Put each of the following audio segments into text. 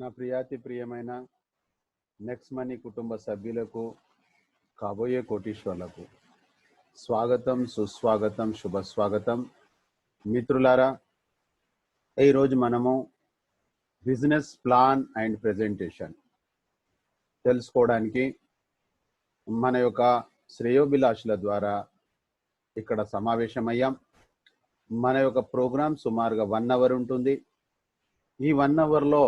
నా ప్రియాతి ప్రియమైన next money కుటుంబ సభ్యులకు, కాబోయే కోటీశ్వర్లకు స్వాగతం, సుస్వాగతం, శుభస్వాగతం. మిత్రులారా, ఈరోజు మనము బిజినెస్ ప్లాన్ అండ్ ప్రెజెంటేషన్ తెలుసుకోవడానికి మన యొక్క శ్రేయోభిలాషుల ద్వారా ఇక్కడ సమావేశమయ్యాం. మన యొక్క ప్రోగ్రాం సుమారుగా 1 అవర్ ఉంటుంది. ఈ 1 అవర్లో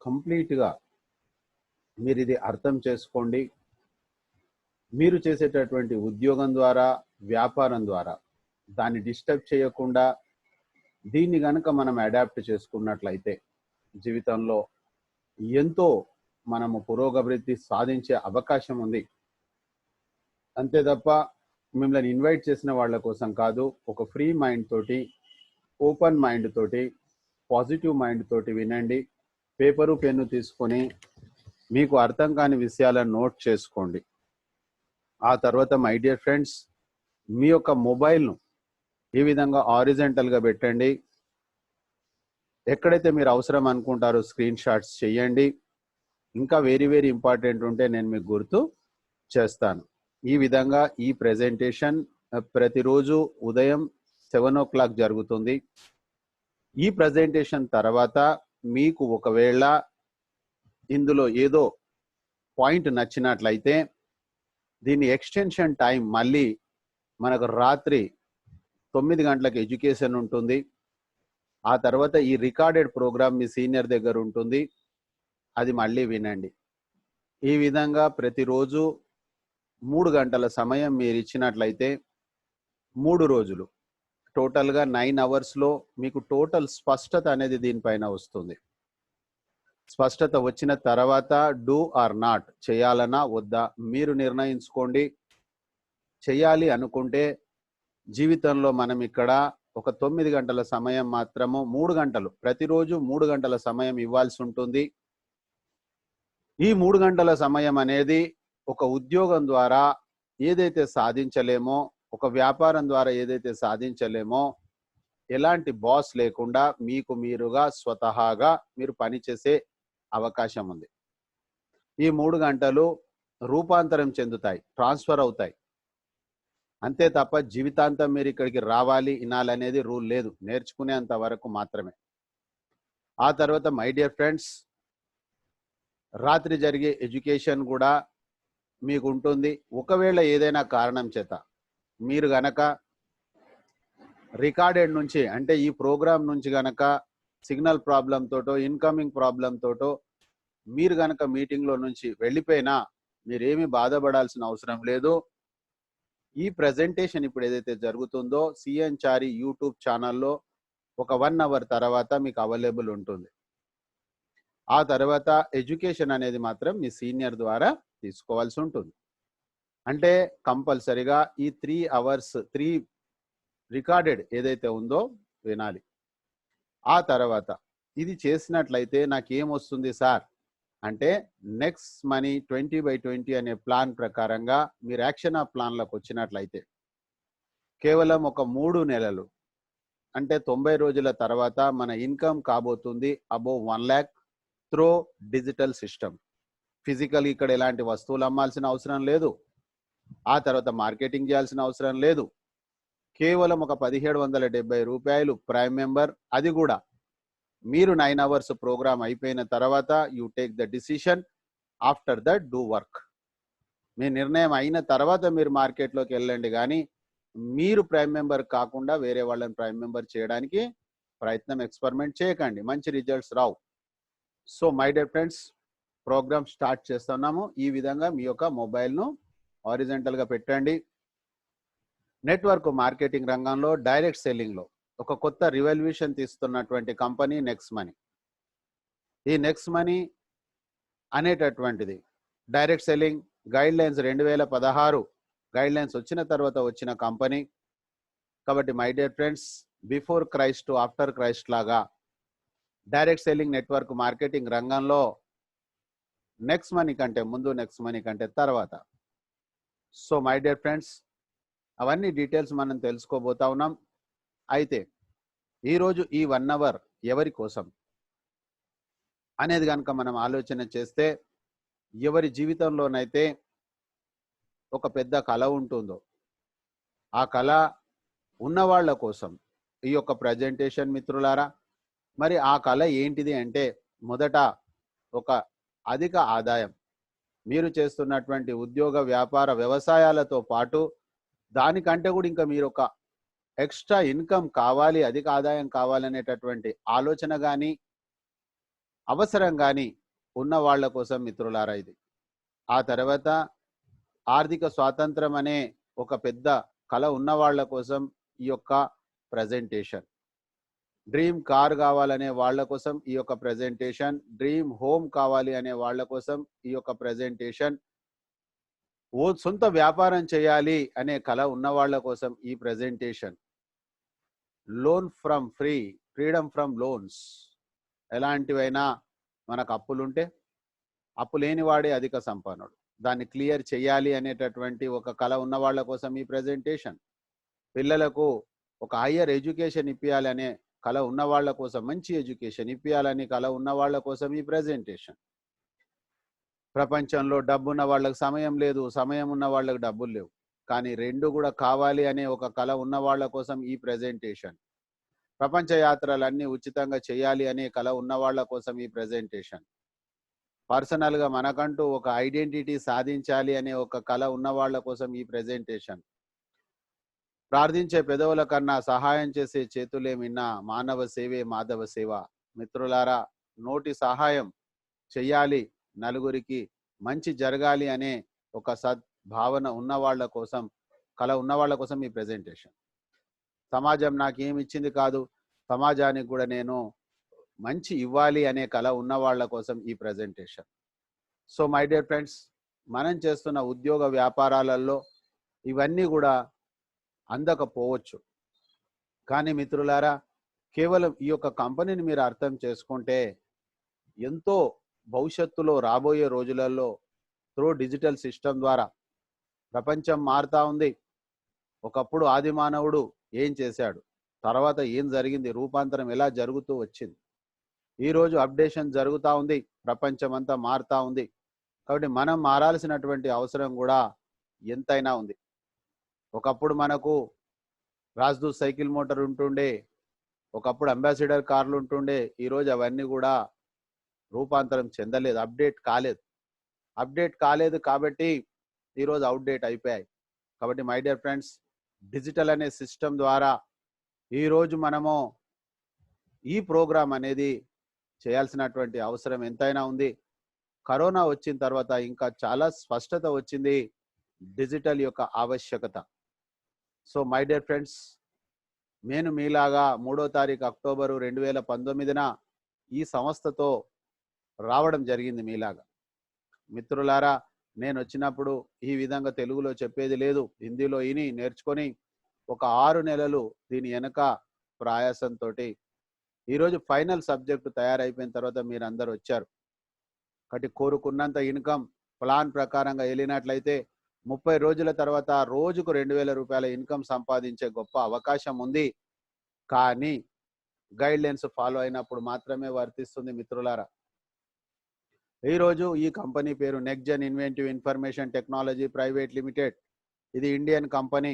కంప్లీట్గా మీరు ఇది అర్థం చేసుకోండి. మీరు చేసేటటువంటి ఉద్యోగం ద్వారా, వ్యాపారం ద్వారా దాన్ని డిస్టర్బ్ చేయకుండా దీన్ని గనక మనం అడాప్ట్ చేసుకున్నట్లయితే జీవితంలో ఎంతో మనము పురోగతి సాధించే అవకాశం ఉంది. అంతే తప్ప మిమ్మల్ని ఇన్వైట్ చేసిన వాళ్ళ కోసం కాదు. ఒక ఫ్రీ మైండ్ తోటి, ఓపెన్ మైండ్ తోటి, పాజిటివ్ మైండ్ తోటి వినండి. పేపరు పెన్ను తీసుకొని మీకు అర్థం కాని విషయాలను నోట్ చేసుకోండి. ఆ తర్వాత మై డియర్ ఫ్రెండ్స్, మీ యొక్క మొబైల్ను ఈ విధంగా హారిజంటల్గా పెట్టండి. ఎక్కడైతే మీరు అవసరం అనుకుంటారో స్క్రీన్ షాట్స్ చేయండి. ఇంకా వెరీ ఇంపార్టెంట్ ఉంటే నేను మీకు గుర్తు చేస్తాను. ఈ విధంగా ఈ ప్రెజెంటేషన్ ప్రతిరోజు ఉదయం 7 o'clock జరుగుతుంది. ఈ ప్రెజెంటేషన్ తర్వాత మీకు ఒకవేళ ఇందులో ఏదో పాయింట్ నచ్చినట్లయితే దీని ఎక్స్టెన్షన్ టైం మళ్ళీ మనకు రాత్రి 9 గంటలకు ఎడ్యుకేషన్ ఉంటుంది. ఆ తర్వాత ఈ రికార్డెడ్ ప్రోగ్రామ్ మీ సీనియర్ దగ్గర ఉంటుంది, అది మళ్ళీ వినండి. ఈ విధంగా ప్రతిరోజు 3 గంటల సమయం మీరు ఇచ్చినట్లయితే 3 రోజులు టోటల్గా 9 అవర్స్లో మీకు టోటల్ స్పష్టత అనేది దీనిపైన వస్తుంది. స్పష్టత వచ్చిన తర్వాత డూ ఆర్ నాట్, చేయాలనా వద్దా మీరు నిర్ణయించుకోండి. చేయాలి అనుకుంటే జీవితంలో మనం ఇక్కడ ఒక 9 గంటల సమయం మాత్రము 3 గంటలు ప్రతిరోజు 3 గంటల సమయం ఇవ్వాల్సి ఉంటుంది. ఈ 3 గంటల సమయం అనేది ఒక ఉద్యోగం ద్వారా ఏదైతే సాధించలేమో, ఒక వ్యాపారం ద్వారా ఏదైతే సాధించలేమో, ఎలాంటి బాస్ లేకుండా మీకు మీరుగా స్వతహాగా మీరు పనిచేసే అవకాశం ఉంది. ఈ 3 గంటలు రూపాంతరం చెందుతాయి, ట్రాన్స్ఫర్ అవుతాయి. అంతే తప్ప జీవితాంతం మీరు ఇక్కడికి రావాలి వినాలనేది రూల్ లేదు, నేర్చుకునేంత వరకు మాత్రమే. ఆ తర్వాత మై డియర్ ఫ్రెండ్స్, రాత్రి జరిగే ఎడ్యుకేషన్ కూడా మీకు ఉంటుంది. ఒకవేళ ఏదైనా కారణం చేత మీరు గనక రికార్డెడ్ నుంచి, అంటే ఈ ప్రోగ్రామ్ నుంచి గనక సిగ్నల్ ప్రాబ్లం తోటో ఇన్కమింగ్ ప్రాబ్లం తోటో మీరు గనక మీటింగ్లో నుంచి వెళ్ళిపోయినా మీరేమీ బాధపడాల్సిన అవసరం లేదు. ఈ ప్రెజెంటేషన్ ఇప్పుడు ఏదైతే జరుగుతుందో సిఎన్ చారి యూట్యూబ్ ఛానల్లో ఒక 1 అవర్ తర్వాత మీకు అవైలబుల్ ఉంటుంది. ఆ తర్వాత ఎడ్యుకేషన్ అనేది మాత్రం మీ సీనియర్ ద్వారా తీసుకోవాల్సి ఉంటుంది. అంటే కంపల్సరిగా ఈ 3 అవర్స్ 3 రికార్డెడ్ ఏదైతే ఉందో వినాలి. ఆ తర్వాత ఇది చేసినట్లయితే నాకేమొస్తుంది సార్ అంటే, నెక్స్ట్ మనీ 20/20 అనే ప్లాన్ ప్రకారంగా మీరు యాక్షన్ ఆఫ్ ప్లాన్లకు వచ్చినట్లయితే కేవలం ఒక 3 నెలలు అంటే 90 రోజుల తర్వాత మన ఇన్కమ్ కాబోతుంది above 1 lakh through digital system. Physical ఇక్కడ ఎలాంటి వస్తువులు అమ్మాల్సిన అవసరం లేదు. ఆ తర్వాత మార్కెటింగ్ చేయాల్సిన అవసరం లేదు. కేవలం ఒక 1770 రూపాయలు ప్రైమ్ మెంబర్, అది కూడా మీరు 9 అవర్స్ ప్రోగ్రామ్ అయిపోయిన తర్వాత you take the decision. After that do work. మీ నిర్ణయం అయిన తర్వాత మీరు మార్కెట్లోకి వెళ్ళండి, కానీ మీరు ప్రైమ్ మెంబర్ కాకుండా వేరే వాళ్ళని ప్రైమ్ మెంబర్ చేయడానికి ప్రయత్నం, ఎక్స్పెరిమెంట్ చేయకండి, మంచి రిజల్ట్స్ రావు. So my dear friends, programme start చేస్తున్నాము. ఈ విధంగా మీ యొక్క మొబైల్ను హారిజంటల్గా పెట్టండి. నెట్వర్క్ మార్కెటింగ్ రంగంలో డైరెక్ట్ సెల్లింగ్లో ఒక కొత్త రివల్యూషన్ తీస్తున్నటువంటి కంపెనీ నెక్స్ట్ మనీ. ఈ నెక్స్ట్ మనీ అనేటటువంటిది direct selling guidelines 2016 guidelines వచ్చిన తర్వాత వచ్చిన కంపెనీ. కాబట్టి my dear friends, before Christ to after Christ లాగా డైరెక్ట్ సెల్లింగ్ నెట్వర్క్ మార్కెటింగ్ రంగంలో నెక్స్ట్ మనీ కంటే ముందు, నెక్స్ట్ మనీ కంటే తర్వాత. సో మై డియర్ ఫ్రెండ్స్, అవన్నీ డీటెయిల్స్ మనం తెలుసుకోబోతా ఉన్నాం. అయితే ఈరోజు ఈ 1 అవర్ ఎవరి కోసం? అనేది కనుక మనం ఆలోచన చేస్తే, ఎవరి జీవితంలోనైతే ఒక పెద్ద కళ ఉంటుందో, ఆ కళ ఉన్నవాళ్ల కోసం ఈ యొక్క ప్రజెంటేషన్ మిత్రులారా. మరి ఆ కళ ఏంటిది అంటే, మొదట ఒక అధిక ఆదాయం. మీరు చేస్తున్నటువంటి ఉద్యోగ, వ్యాపార, వ్యవసాయాలతో పాటు దానికంటే కూడా ఇంకా మీరు ఒక ఎక్స్ట్రా ఇన్కమ్ కావాలి, అధిక ఆదాయం కావాలనేటటువంటి ఆలోచన కానీ, అవసరం కానీ ఉన్న వాళ్ళ కోసం మిత్రులారా ఇది. ఆ తర్వాత ఆర్థిక స్వాతంత్రం అనే ఒక పెద్ద కళ ఉన్న వాళ్ళ కోసం ఈ యొక్క ప్రజెంటేషన్. డ్రీమ్ కార్ కావాలనే వాళ్ళ కోసం ఈ యొక్క ప్రజెంటేషన్. డ్రీమ్ హోమ్ కావాలి అనే వాళ్ళ కోసం ఈ యొక్క ప్రజెంటేషన్. సొంత వ్యాపారం చేయాలి అనే కళ ఉన్న వాళ్ళ కోసం ఈ presentation. Loan from free, freedom from loans. ఎలాంటివైనా మనకు అప్పులుంటే, అప్పు లేనివాడే అధిక సంపన్నుడు. దాన్ని క్లియర్ చేయాలి అనేటటువంటి ఒక కళ ఉన్న వాళ్ళ కోసం ఈ ప్రజెంటేషన్. పిల్లలకు ఒక హయ్యర్ ఎడ్యుకేషన్ ఇప్పియాలి అనే కళ ఉన్న వాళ్ళ కోసం, మంచి ఎడ్యుకేషన్ ఇప్పియాలని కళ ఉన్న వాళ్ళ కోసం ఈ ప్రజెంటేషన్. ప్రపంచంలో డబ్బున్న వాళ్ళకి సమయం లేదు, సమయం ఉన్న వాళ్ళకి డబ్బులు లేవు, కానీ రెండు కూడా కావాలి అనే ఒక కళ ఉన్న వాళ్ళ కోసం ఈ ప్రజెంటేషన్. ప్రపంచ యాత్రలన్నీ ఉచితంగా చేయాలి అనే కళ ఉన్న వాళ్ళ కోసం ఈ ప్రజెంటేషన్. పర్సనల్గా మనకంటూ ఒక ఐడెంటిటీ సాధించాలి అనే ఒక కళ ఉన్న వాళ్ళ కోసం ఈ ప్రజెంటేషన్. ప్రార్థించే పెదవుల కన్నా సహాయం చేసే చేతులే మిన్నా, మానవ సేవే మాధవ సేవ. మిత్రులారా, నోటి సహాయం చెయ్యాలి, నలుగురికి మంచి జరగాలి అనే ఒక సద్భావన ఉన్న వాళ్ళ కోసం, కళ ఉన్న వాళ్ళ కోసం ఈ ప్రజెంటేషన్. సమాజం నాకేమి ఇచ్చింది కాదు, సమాజానికి కూడా నేను మంచి ఇవ్వాలి అనే కళ ఉన్న వాళ్ళ కోసం ఈ presentation. So my dear friends, మనం చేస్తున్న ఉద్యోగ వ్యాపారాలలో ఇవన్నీ కూడా అందకపోవచ్చు, కానీ మిత్రులారా, కేవలం ఈ యొక్క కంపెనీని మీరు అర్థం చేసుకుంటే ఎంతో భవిష్యత్తులో రాబోయే రోజులలో త్రూ డిజిటల్ సిస్టమ్ ద్వారా ప్రపంచం మారుతా ఉంది. ఒకప్పుడు ఆది మానవుడు ఏం చేశాడు, తర్వాత ఏం జరిగింది, రూపాంతరం ఎలా జరుగుతూ వచ్చింది, ఈరోజు అప్డేషన్ జరుగుతూ ఉంది, ప్రపంచం అంతా మారుతూ ఉంది. కాబట్టి మనం మారాల్సినటువంటి అవసరం కూడా ఎంతైనా ఉంది. ఒకప్పుడు మనకు రాజ్దూత్ సైకిల్ మోటార్ ఉంటుండే, ఒకప్పుడు అంబాసిడర్ కార్లు ఉంటుండే. ఈరోజు అవన్నీ కూడా రూపాంతరం చెందలేదు, అప్డేట్ కాలేదు కాబట్టి ఈరోజు అవుట్డేట్ అయిపోయాయి. కాబట్టి మై డియర్ ఫ్రెండ్స్, డిజిటల్ అనే సిస్టమ్ ద్వారా ఈరోజు మనము ఈ ప్రోగ్రాం అనేది చేయాల్సినటువంటి అవసరం ఎంతైనా ఉంది. కరోనా వచ్చిన తర్వాత ఇంకా చాలా స్పష్టత వచ్చింది డిజిటల్ యొక్క ఆవశ్యకత. సో మై డియర్ ఫ్రెండ్స్, నేను మీలాగా 3వ తారీఖు అక్టోబరు 2019న ఈ సంస్థతో రావడం జరిగింది మీలాగా. మిత్రులారా, నేను వచ్చినప్పుడు ఈ విధంగా తెలుగులో చెప్పేది లేదు, హిందీలో ఇని నేర్చుకొని ఒక 6 నెలలు దీని వెనక ప్రయాసంతో ఈరోజు ఫైనల్ సబ్జెక్టు తయారైపోయిన తర్వాత మీరు అందరు వచ్చారు. కాబట్టి కోరుకున్నంత ఇన్కమ్ ప్లాన్ ప్రకారంగా వెళ్ళినట్లయితే 30 రోజుల తర్వాత రోజుకు 2000 రూపాయల ఇన్కమ్ సంపాదించే గొప్ప అవకాశం ఉంది. కానీ గైడ్ లైన్స్ ఫాలో అయినప్పుడు మాత్రమే వర్తిస్తుంది మిత్రులారా. ఈరోజు ఈ కంపెనీ పేరు next gen inventive information technology private limited. ఇది ఇండియన్ కంపెనీ,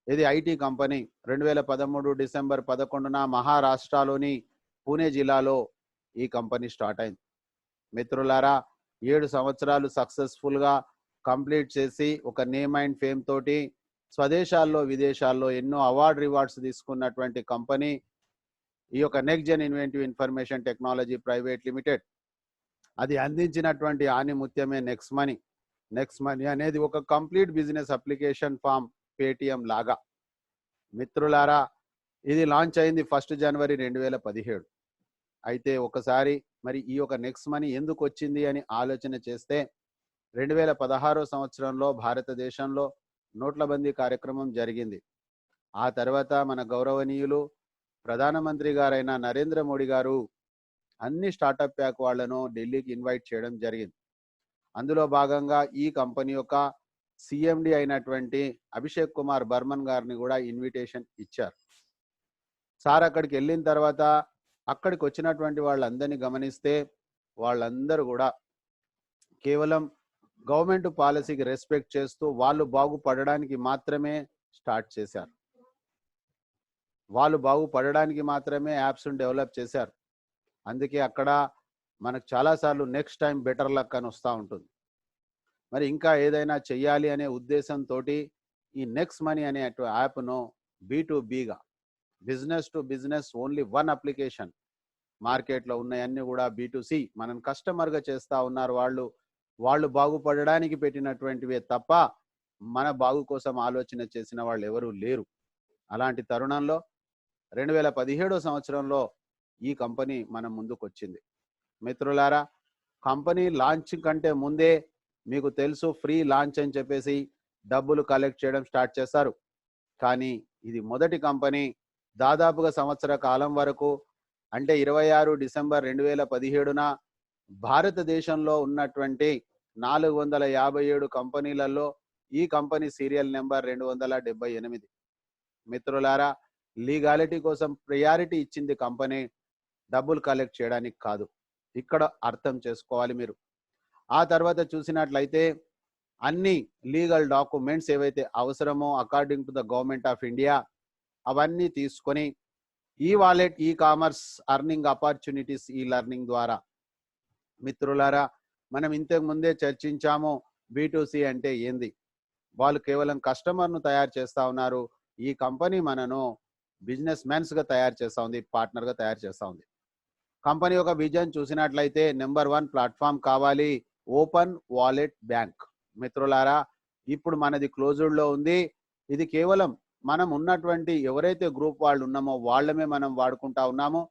ఇది ఐటీ కంపెనీ. 2013 డిసెంబర్ 11న మహారాష్ట్రలోని పూణే జిల్లాలో ఈ కంపెనీ స్టార్ట్ అయింది. మిత్రులారా, 7 సంవత్సరాలు సక్సెస్ఫుల్గా కంప్లీట్ చేసి ఒక నేమ్ అండ్ ఫేమ్ తోటి స్వదేశాల్లో విదేశాల్లో ఎన్నో రివార్డ్స్ తీసుకున్నటువంటి కంపెనీ ఈ యొక్క next gen inventive information technology private limited. అది అందించినటువంటి ఆనిముత్యమే నెక్స్ట్ మనీ. నెక్స్ట్ మనీ అనేది ఒక complete business application form Paytm లాగా. మిత్రులారా, ఇది లాంచ్ అయింది 1 జనవరి 2017. అయితే ఒకసారి మరి ఈ యొక్క నెక్స్ట్ మనీ ఎందుకు వచ్చింది అని ఆలోచన చేస్తే 2016 సంవత్సరంలో భారతదేశంలో నోట్లబందీ కార్యక్రమం జరిగింది. ఆ తర్వాత మన గౌరవనీయులు ప్రధానమంత్రి గారైన నరేంద్ర మోడీ గారు అన్ని స్టార్టప్ ప్యాక్ వాళ్లను ఢిల్లీకి ఇన్వైట్ చేయడం జరిగింది. అందులో భాగంగా ఈ కంపెనీ యొక్క సిఎండి అయినటువంటి అభిషేక్ కుమార్ బర్మన్ గారిని కూడా ఇన్విటేషన్ ఇచ్చారు. సార్ అక్కడికి వెళ్ళిన తర్వాత అక్కడికి వచ్చినటువంటి వాళ్ళందరినీ గమనిస్తే వాళ్ళందరూ కూడా కేవలం గవర్నమెంట్ పాలసీకి రెస్పెక్ట్ చేస్తూ వాళ్ళు బాగుపడడానికి మాత్రమే స్టార్ట్ చేశారు. వాళ్ళు బాగుపడడానికి మాత్రమే యాప్స్ని డెవలప్ చేశారు. అందుకే అక్కడ మనకు చాలాసార్లు నెక్స్ట్ టైం బెటర్ లక్ అని వస్తూ ఉంటుంది. మరి ఇంకా ఏదైనా చెయ్యాలి అనే ఉద్దేశంతో ఈ నెక్స్ట్ మనీ అనే యాప్ను B2Bగా, business to business only one application, మార్కెట్లో ఉన్నాయన్నీ కూడా B2C మనం కస్టమర్గా చేస్తూ ఉన్నారు. వాళ్ళు బాగుపడడానికి పెట్టినటువంటివే తప్ప మన బాగు కోసం ఆలోచన చేసిన వాళ్ళు ఎవరూ లేరు. అలాంటి తరుణంలో 2017 సంవత్సరంలో ఈ కంపెనీ మన ముందుకు వచ్చింది. మిత్రులారా, కంపెనీ లాంచ్ కంటే ముందే మీకు తెలుసు ఫ్రీ లాంచ్ అని చెప్పేసి డబ్బులు కలెక్ట్ చేయడం స్టార్ట్ చేస్తారు. కానీ ఇది మొదటి కంపెనీ. దాదాపుగా సంవత్సర కాలం వరకు, అంటే 26 డిసెంబర్ 2017న భారతదేశంలో ఉన్నటువంటి 457 కంపెనీలలో ఈ కంపెనీ సీరియల్ నెంబర్ 278. మిత్రులారా, లీగాలిటీ కోసం ప్రయారిటీ ఇచ్చింది కంపెనీ, డబ్బులు కలెక్ట్ చేయడానికి కాదు. ఇక్కడ అర్థం చేసుకోవాలి మీరు. ఆ తర్వాత చూసినట్లయితే అన్ని లీగల్ డాక్యుమెంట్స్ ఏవైతే అవసరమో according to the government of India అవన్నీ తీసుకొని ఈ wallet, e commerce, earning opportunities, ఈ లర్నింగ్ ద్వారా మిత్రులారా మనం ఇంతకు ముందే చర్చించాము B2C అంటే ఏంది. వాళ్ళు కేవలం కస్టమర్ను తయారు చేస్తూ ఉన్నారు. ఈ కంపెనీ మనను బిజినెస్ మెన్స్గా తయారు చేస్తూ ఉంది, పార్ట్నర్గా తయారు చేస్తూ ఉంది. కంపెనీ యొక్క విజన్ చూసినట్లయితే నెంబర్ 1 ప్లాట్ఫామ్ కావాలి, ఓపెన్ వాలెట్ బ్యాంక్. మిత్రులారా, ఇప్పుడు మనది క్లోజ్డ్లో ఉంది. ఇది కేవలం మనం ఉన్నటువంటి ఎవరైతే గ్రూప్ వాళ్ళు ఉన్నామో వాళ్ళమే మనం వాడుకుంటా ఉన్నాము.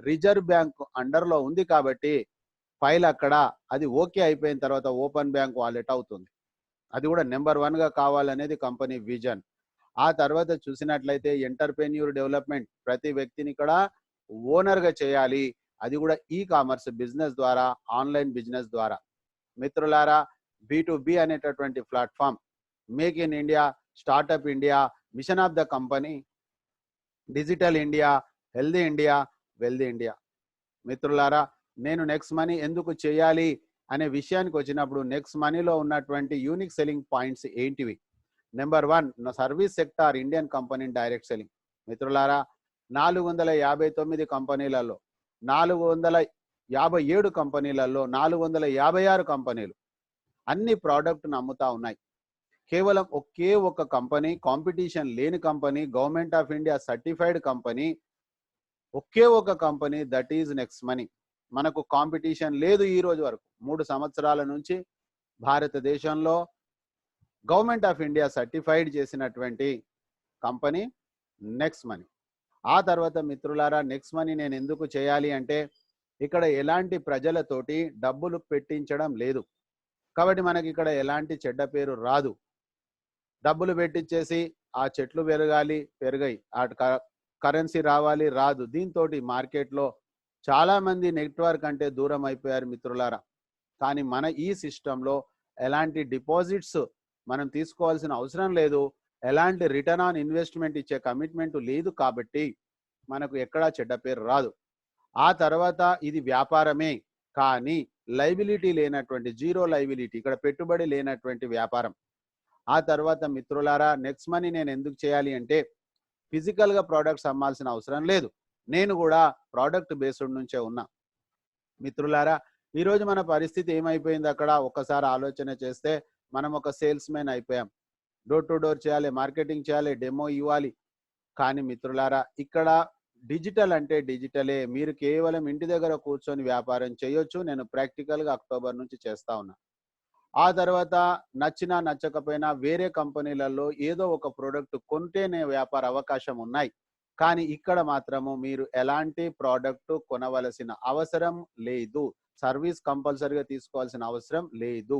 రిజర్వ్ బ్యాంక్ అండర్లో ఉంది కాబట్టి ఫైల్ అక్కడ అది ఓకే అయిపోయిన తర్వాత ఓపెన్ బ్యాంక్ వాలెట్ అవుతుంది. అది కూడా నెంబర్ 1గా కావాలనేది కంపెనీ విజన్. ఆ తర్వాత చూసినట్లయితే ఎంటర్ప్రెన్యూర్ డెవలప్మెంట్, ప్రతి వ్యక్తిని ఇక్కడ ఓనర్గా చేయాలి. అది కూడా ఈ కామర్స్ బిజినెస్ ద్వారా, ఆన్లైన్ బిజినెస్ ద్వారా. మిత్రులారా, B2B అనేటటువంటి platform, make in India, startup India, machine of the company, digital India, healthy India, wealthy India. మిత్రులారా, నేను నెక్స్ట్ మనీ ఎందుకు చేయాలి అనే విషయానికి వచ్చినప్పుడు నెక్స్ట్ మనీలో ఉన్నటువంటి యూనిక్ సెల్లింగ్ పాయింట్స్ ఏంటివి? Number 1 service sector, Indian company direct selling. మిత్రులారా, 459 కంపెనీలలో, 457 కంపెనీలలో 456 కంపెనీలు అన్ని ప్రోడక్ట్ను అమ్ముతా ఉన్నాయి. కేవలం ఒకే ఒక కంపెనీ, కాంపిటీషన్ లేని company, government of India certified company, ఒకే ఒక company, that is next money. మనకు కాంపిటీషన్ లేదు ఈ రోజు వరకు. 3 సంవత్సరాల నుంచి భారతదేశంలో గవర్నమెంట్ ఆఫ్ ఇండియా సర్టిఫైడ్ చేసినటువంటి కంపెనీ నెక్స్ట్ మనీ. ఆ తర్వాత మిత్రులారా, నెక్స్ట్ మనీ నేను ఎందుకు చేయాలి అంటే ఇక్కడ ఎలాంటి ప్రజలతోటి డబ్బులు పెట్టించడం లేదు కాబట్టి మనకి ఇక్కడ ఎలాంటి చెడ్డ పేరు రాదు. డబ్బులు పెట్టించేసి ఆ చెట్లు పెరగాయి, ఆ కరెన్సీ రావాలి, రాదు. దీంతో మార్కెట్లో చాలా మంది నెట్వర్క్ అంటే దూరం అయిపోయారు మిత్రులారా. కానీ మన ఈ సిస్టంలో ఎలాంటి డిపాజిట్స్ మనం తీసుకోవాల్సిన అవసరం లేదు, ఎలాంటి రిటర్న్ ఆన్ ఇన్వెస్ట్మెంట్ ఇచ్చే కమిట్మెంట్ లేదు కాబట్టి మనకు ఎక్కడా చెడ్డ పేరు రాదు. ఆ తర్వాత ఇది వ్యాపారమే, కానీ లైబిలిటీ లేనటువంటి, జీరో లైబిలిటీ, ఇక్కడ పెట్టుబడి లేనటువంటి వ్యాపారం. ఆ తర్వాత మిత్రులారా, నెక్స్ట్ మనీ నేను ఎందుకు చేయాలి అంటే ఫిజికల్గా ప్రోడక్ట్స్ అమ్మాల్సిన అవసరం లేదు. నేను కూడా ప్రోడక్ట్ బేస్డ్ నుంచే ఉన్నా. మిత్రులారా, ఈరోజు మన పరిస్థితి ఏమైపోయింది? అక్కడ ఒక్కసారి ఆలోచన చేస్తే మనం ఒక సేల్స్ మెన్ అయిపోయాం. డోర్ టు డోర్ చేయాలి, మార్కెటింగ్ చేయాలి, డెమో ఇవ్వాలి. కానీ మిత్రులారా, ఇక్కడ డిజిటల్ అంటే డిజిటలే. మీరు కేవలం ఇంటి దగ్గర కూర్చొని వ్యాపారం చేయొచ్చు. నేను ప్రాక్టికల్గా అక్టోబర్ నుంచి చేస్తా ఉన్నా. ఆ తర్వాత నచ్చినా నచ్చకపోయినా వేరే కంపెనీలలో ఏదో ఒక ప్రోడక్ట్ కొంటేనే వ్యాపార అవకాశం ఉన్నాయి. కానీ ఇక్కడ మాత్రము మీరు ఎలాంటి ప్రోడక్ట్ కొనవలసిన అవసరం లేదు, సర్వీస్ కంపల్సరీగా తీసుకోవాల్సిన అవసరం లేదు.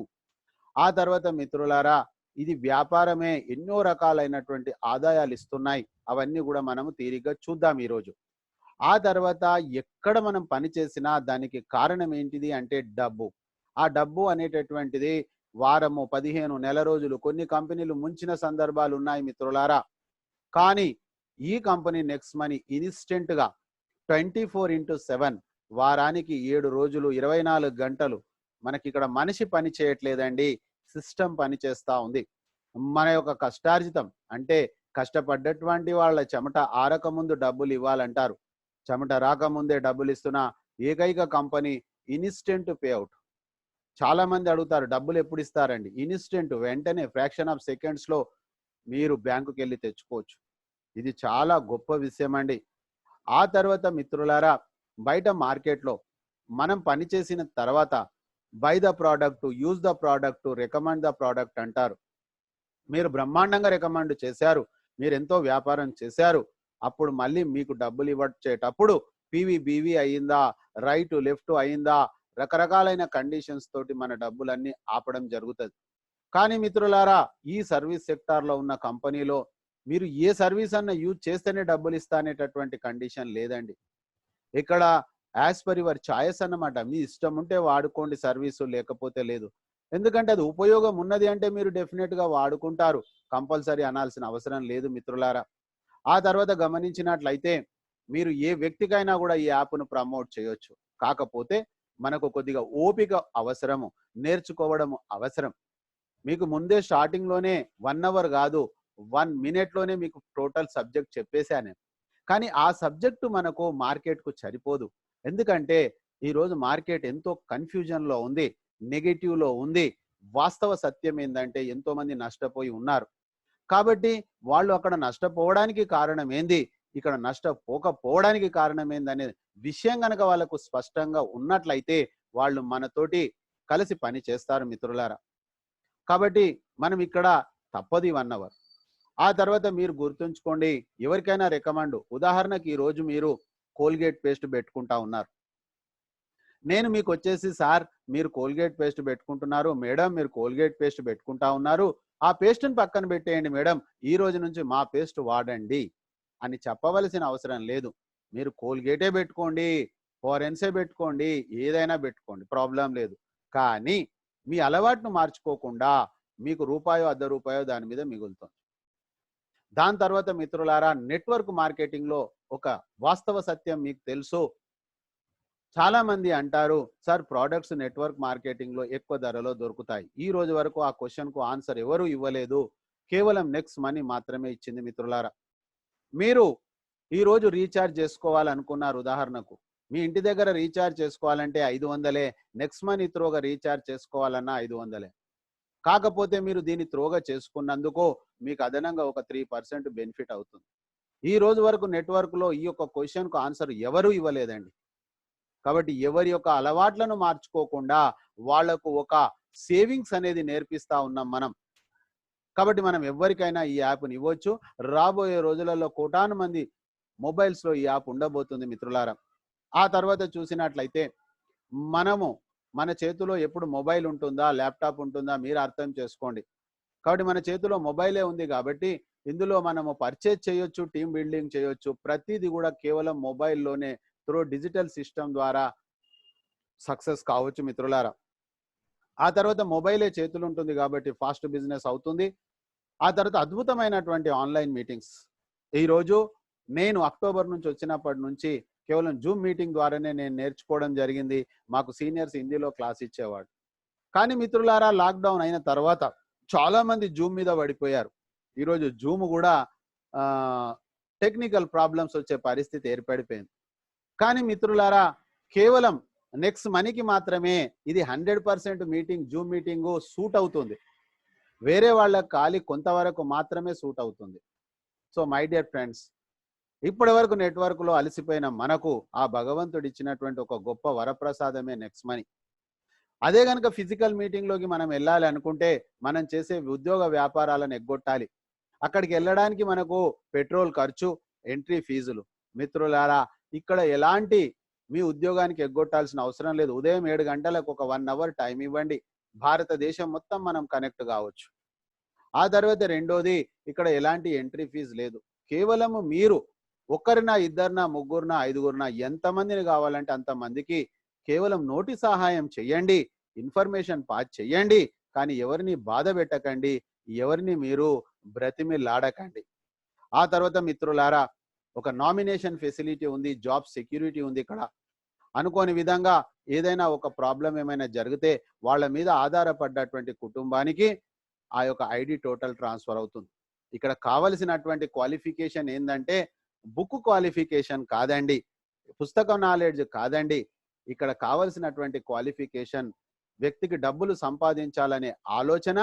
ఆ తర్వాత మిత్రులారా, ఇది వ్యాపారమే, ఎన్నో రకాలైనటువంటి ఆదాయాలు ఇస్తున్నాయి. అవన్నీ కూడా మనము తీరిగ్గా చూద్దాం ఈరోజు. ఆ తర్వాత ఎక్కడ మనం పని చేసినా దానికి కారణం ఏంటిది అంటే డబ్బు. ఆ డబ్బు అనేటటువంటిది వారము, 15 నెల రోజులు, కొన్ని కంపెనీలు ముంచిన సందర్భాలు ఉన్నాయి మిత్రులారా. కానీ ఈ కంపెనీ నెక్స్ట్ మనీ ఇన్స్టెంట్గా 24/7 వారానికి 7 రోజులు 24 గంటలు మనకి ఇక్కడ మనిషి పని చేయట్లేదండి, సిస్టమ్ పని చేస్తా ఉంది. మన యొక్క కష్టార్జితం అంటే కష్టపడ్డటువంటి వాళ్ళ చెమట ఆరకముందు డబ్బులు ఇవ్వాలంటారు. చెమట రాకముందే డబ్బులు ఇస్తున్న ఏకైక కంపెనీ ఇన్స్టెంట్ పే అవుట్. చాలా మంది అడుగుతారు డబ్బులు ఎప్పుడు ఇస్తారండి? ఇన్స్టెంట్, వెంటనే ఫ్రాక్షన్ ఆఫ్ సెకండ్స్ లో మీరు బ్యాంకుకి వెళ్ళి తెచ్చుకోవచ్చు. ఇది చాలా గొప్ప విషయం అండి. ఆ తర్వాత మిత్రులారా, బయట మార్కెట్లో మనం పని చేసిన తర్వాత by the product, use the product, recommend the product అంటారు. మీరు బ్రహ్మాండంగా రికమెండ్ చేశారు, మీరు ఎంతో వ్యాపారం చేశారు, అప్పుడు మళ్ళీ మీకు డబ్బులు ఇవ్వచ్చేటప్పుడు పివి బీవీ అయిందా, రైట్ లెఫ్ట్ అయిందా, రకరకాలైన కండిషన్స్ తోటి మన డబ్బులన్నీ ఆపడం జరుగుతుంది. కానీ మిత్రులారా, ఈ సర్వీస్ సెక్టార్లో ఉన్న కంపెనీలో మీరు ఏ సర్వీస్ అన్న యూజ్ చేస్తేనే డబ్బులు ఇస్తా అనేటటువంటి కండిషన్ లేదండి. ఇక్కడ యాజ్ పర్ యువర్ చాయిస్ అన్నమాట. మీ ఇష్టం ఉంటే వాడుకోండి సర్వీసు, లేకపోతే లేదు. ఎందుకంటే అది ఉపయోగం ఉన్నది అంటే మీరు డెఫినెట్గా వాడుకుంటారు, కంపల్సరీ అనాల్సిన అవసరం లేదు మిత్రులారా. ఆ తర్వాత గమనించినట్లయితే మీరు ఏ వ్యక్తికైనా కూడా ఈ యాప్ను ప్రమోట్ చేయొచ్చు. కాకపోతే మనకు కొద్దిగా ఓపిక అవసరము, నేర్చుకోవడం అవసరం. మీకు ముందే స్టార్టింగ్లోనే 1 అవర్ కాదు, 1 మినిట్లోనే మీకు టోటల్ సబ్జెక్ట్ చెప్పేశాను. కానీ ఆ సబ్జెక్టు మనకు మార్కెట్కు సరిపోదు. ఎందుకంటే ఈరోజు మార్కెట్ ఎంతో కన్ఫ్యూజన్లో ఉంది, నెగటివ్లో ఉంది. వాస్తవ సత్యం ఏంటంటే ఎంతో మంది నష్టపోయి ఉన్నారు. కాబట్టి వాళ్ళు అక్కడ నష్టపోవడానికి కారణం ఏంది, ఇక్కడ నష్టపోకపోవడానికి కారణం ఏందనే విషయం కనుక వాళ్ళకు స్పష్టంగా ఉన్నట్లయితే వాళ్ళు మనతోటి కలిసి పని చేస్తారు మిత్రులారా. కాబట్టి మనం ఇక్కడ తప్పది 1 అవర్. ఆ తర్వాత మీరు గుర్తుంచుకోండి, ఎవరికైనా రికమెండ్, ఉదాహరణకి ఈరోజు మీరు కోల్గేట్ పేస్ట్ పెట్టుకుంటా ఉన్నారు. నేను మీకు వచ్చేసి సార్ మీరు కోల్గేట్ పేస్ట్ పెట్టుకుంటున్నారు, మేడం మీరు కోల్గేట్ పేస్ట్ పెట్టుకుంటా ఉన్నారు, ఆ పేస్ట్ని పక్కన పెట్టేయండి మేడం, ఈ రోజు నుంచి మా పేస్ట్ వాడండి అని చెప్పవలసిన అవసరం లేదు. మీరు కోల్గేటే పెట్టుకోండి, ఫోరెన్సే పెట్టుకోండి, ఏదైనా పెట్టుకోండి, ప్రాబ్లం లేదు. కానీ మీ అలవాటును మార్చుకోకుండా మీకు రూపాయో అర్ధ రూపాయో దాని మీద మిగులుతుంది. దాని తర్వాత మిత్రులారా, నెట్వర్క్ మార్కెటింగ్లో ఒక వాస్తవ సత్యం మీకు తెలుసు. చాలా మంది అంటారు సార్ ప్రోడక్ట్స్ నెట్వర్క్ మార్కెటింగ్లో ఎక్కువ ధరలో దొరుకుతాయి. ఈ రోజు వరకు ఆ క్వశ్చన్కు ఆన్సర్ ఎవరు ఇవ్వలేదు, కేవలం నెక్స్ట్ మనీ మాత్రమే ఇచ్చింది మిత్రులారా. మీరు ఈరోజు రీఛార్జ్ చేసుకోవాలనుకున్నారు, ఉదాహరణకు మీ ఇంటి దగ్గర రీఛార్జ్ చేసుకోవాలంటే 500, నెక్స్ట్ మనీ త్రోగా రీఛార్జ్ చేసుకోవాలన్నా 500. కాకపోతే మీరు దీన్ని త్రోగా చేసుకున్నందుకు మీకు అదనంగా ఒక 3% బెనిఫిట్ అవుతుంది. ఈ రోజు వరకు నెట్వర్క్లో ఈ యొక్క క్వశ్చన్కు ఆన్సర్ ఎవరు ఇవ్వలేదండి. కాబట్టి ఎవరి యొక్క అలవాట్లను మార్చుకోకుండా వాళ్లకు ఒక సేవింగ్స్ అనేది నేర్పిస్తా ఉన్నాం మనం. కాబట్టి మనం ఎవరికైనా ఈ యాప్ని ఇవ్వచ్చు. రాబోయే రోజులలో కోటాను మంది మొబైల్స్లో ఈ యాప్ ఉండబోతుంది మిత్రులారా. ఆ తర్వాత చూసినట్లయితే మనము మన చేతిలో ఎప్పుడు మొబైల్ ఉంటుందా, ల్యాప్టాప్ ఉంటుందా మీరు అర్థం చేసుకోండి. కాబట్టి మన చేతిలో మొబైలే ఉంది కాబట్టి ఇందులో మనము పర్చేజ్ చేయొచ్చు, టీమ్ బిల్డింగ్ చేయొచ్చు, ప్రతిదీ కూడా కేవలం మొబైల్లోనే త్రూ డిజిటల్ సిస్టమ్ ద్వారా సక్సెస్ కావచ్చు మిత్రులారా. ఆ తర్వాత మొబైలే చేతులు ఉంటుంది కాబట్టి ఫాస్ట్ బిజినెస్ అవుతుంది. ఆ తర్వాత అద్భుతమైనటువంటి ఆన్లైన్ మీటింగ్స్. ఈరోజు నేను అక్టోబర్ నుంచి వచ్చినప్పటి నుంచి కేవలం జూమ్ మీటింగ్ ద్వారానే నేను నేర్చుకోవడం జరిగింది. మాకు సీనియర్స్ హిందీలో క్లాస్ ఇచ్చేవాడు. కానీ మిత్రులారా, లాక్డౌన్ అయిన తర్వాత చాలా మంది జూమ్ మీద పడిపోయారు. ఈరోజు జూమ్ కూడా టెక్నికల్ ప్రాబ్లమ్స్ వచ్చే పరిస్థితి ఏర్పడిపోయింది. కానీ మిత్రులారా, కేవలం నెక్స్ట్ మనీకి మాత్రమే ఇది 100% మీటింగ్, జూమ్ మీటింగ్ సూట్ అవుతుంది. వేరే వాళ్ళకి ఖాళీ కొంతవరకు మాత్రమే సూట్ అవుతుంది. సో మై డియర్ ఫ్రెండ్స్, ఇప్పటి వరకు నెట్వర్క్లో అలసిపోయిన మనకు ఆ భగవంతుడు ఇచ్చినటువంటి ఒక గొప్ప వరప్రసాదమే నెక్స్ట్ మనీ. అదే కనుక ఫిజికల్ మీటింగ్లోకి మనం వెళ్ళాలి అనుకుంటే మనం చేసే ఉద్యోగ వ్యాపారాలను ఎగ్గొట్టాలి. అక్కడికి వెళ్ళడానికి మనకు పెట్రోల్ ఖర్చు, ఎంట్రీ ఫీజులు. మిత్రులారా, ఇక్కడ ఎలాంటి మీ ఉద్యోగానికి ఎగ్గొట్టాల్సిన అవసరం లేదు. ఉదయం 7 గంటలకు ఒక 1 అవర్ టైం ఇవ్వండి, భారతదేశం మొత్తం మనం కనెక్ట్ కావచ్చు. ఆ తర్వాత రెండోది, ఇక్కడ ఎలాంటి ఎంట్రీ ఫీజు లేదు. కేవలము మీరు ఒక్కరినా, ఇద్దరినా, ముగ్గురునా, ఐదుగురునా, ఎంతమందిని కావాలంటే అంతమందికి కేవలం నోటి సహాయం చెయ్యండి, ఇన్ఫర్మేషన్ పాస్ చెయ్యండి. కానీ ఎవరిని బాధ పెట్టకండి, ఎవరిని మీరు బ్రతిమిలాడకండి. ఆ తర్వాత మిత్రులారా, ఒక నామినేషన్ ఫెసిలిటీ ఉంది, జాబ్ సెక్యూరిటీ ఉంది ఇక్కడ. అనుకోని విధంగా ఏదైనా ఒక ప్రాబ్లం ఏమైనా జరిగితే వాళ్ళ మీద ఆధారపడ్డటువంటి కుటుంబానికి ఆ యొక్క ఐడి టోటల్ ట్రాన్స్ఫర్ అవుతుంది. ఇక్కడ కావలసినటువంటి క్వాలిఫికేషన్ ఏందంటే బుక్ క్వాలిఫికేషన్ కాదండి, పుస్తక నాలెడ్జ్ కాదండి. ఇక్కడ కావలసినటువంటి క్వాలిఫికేషన్ వ్యక్తికి డబ్బులు సంపాదించాలనే ఆలోచన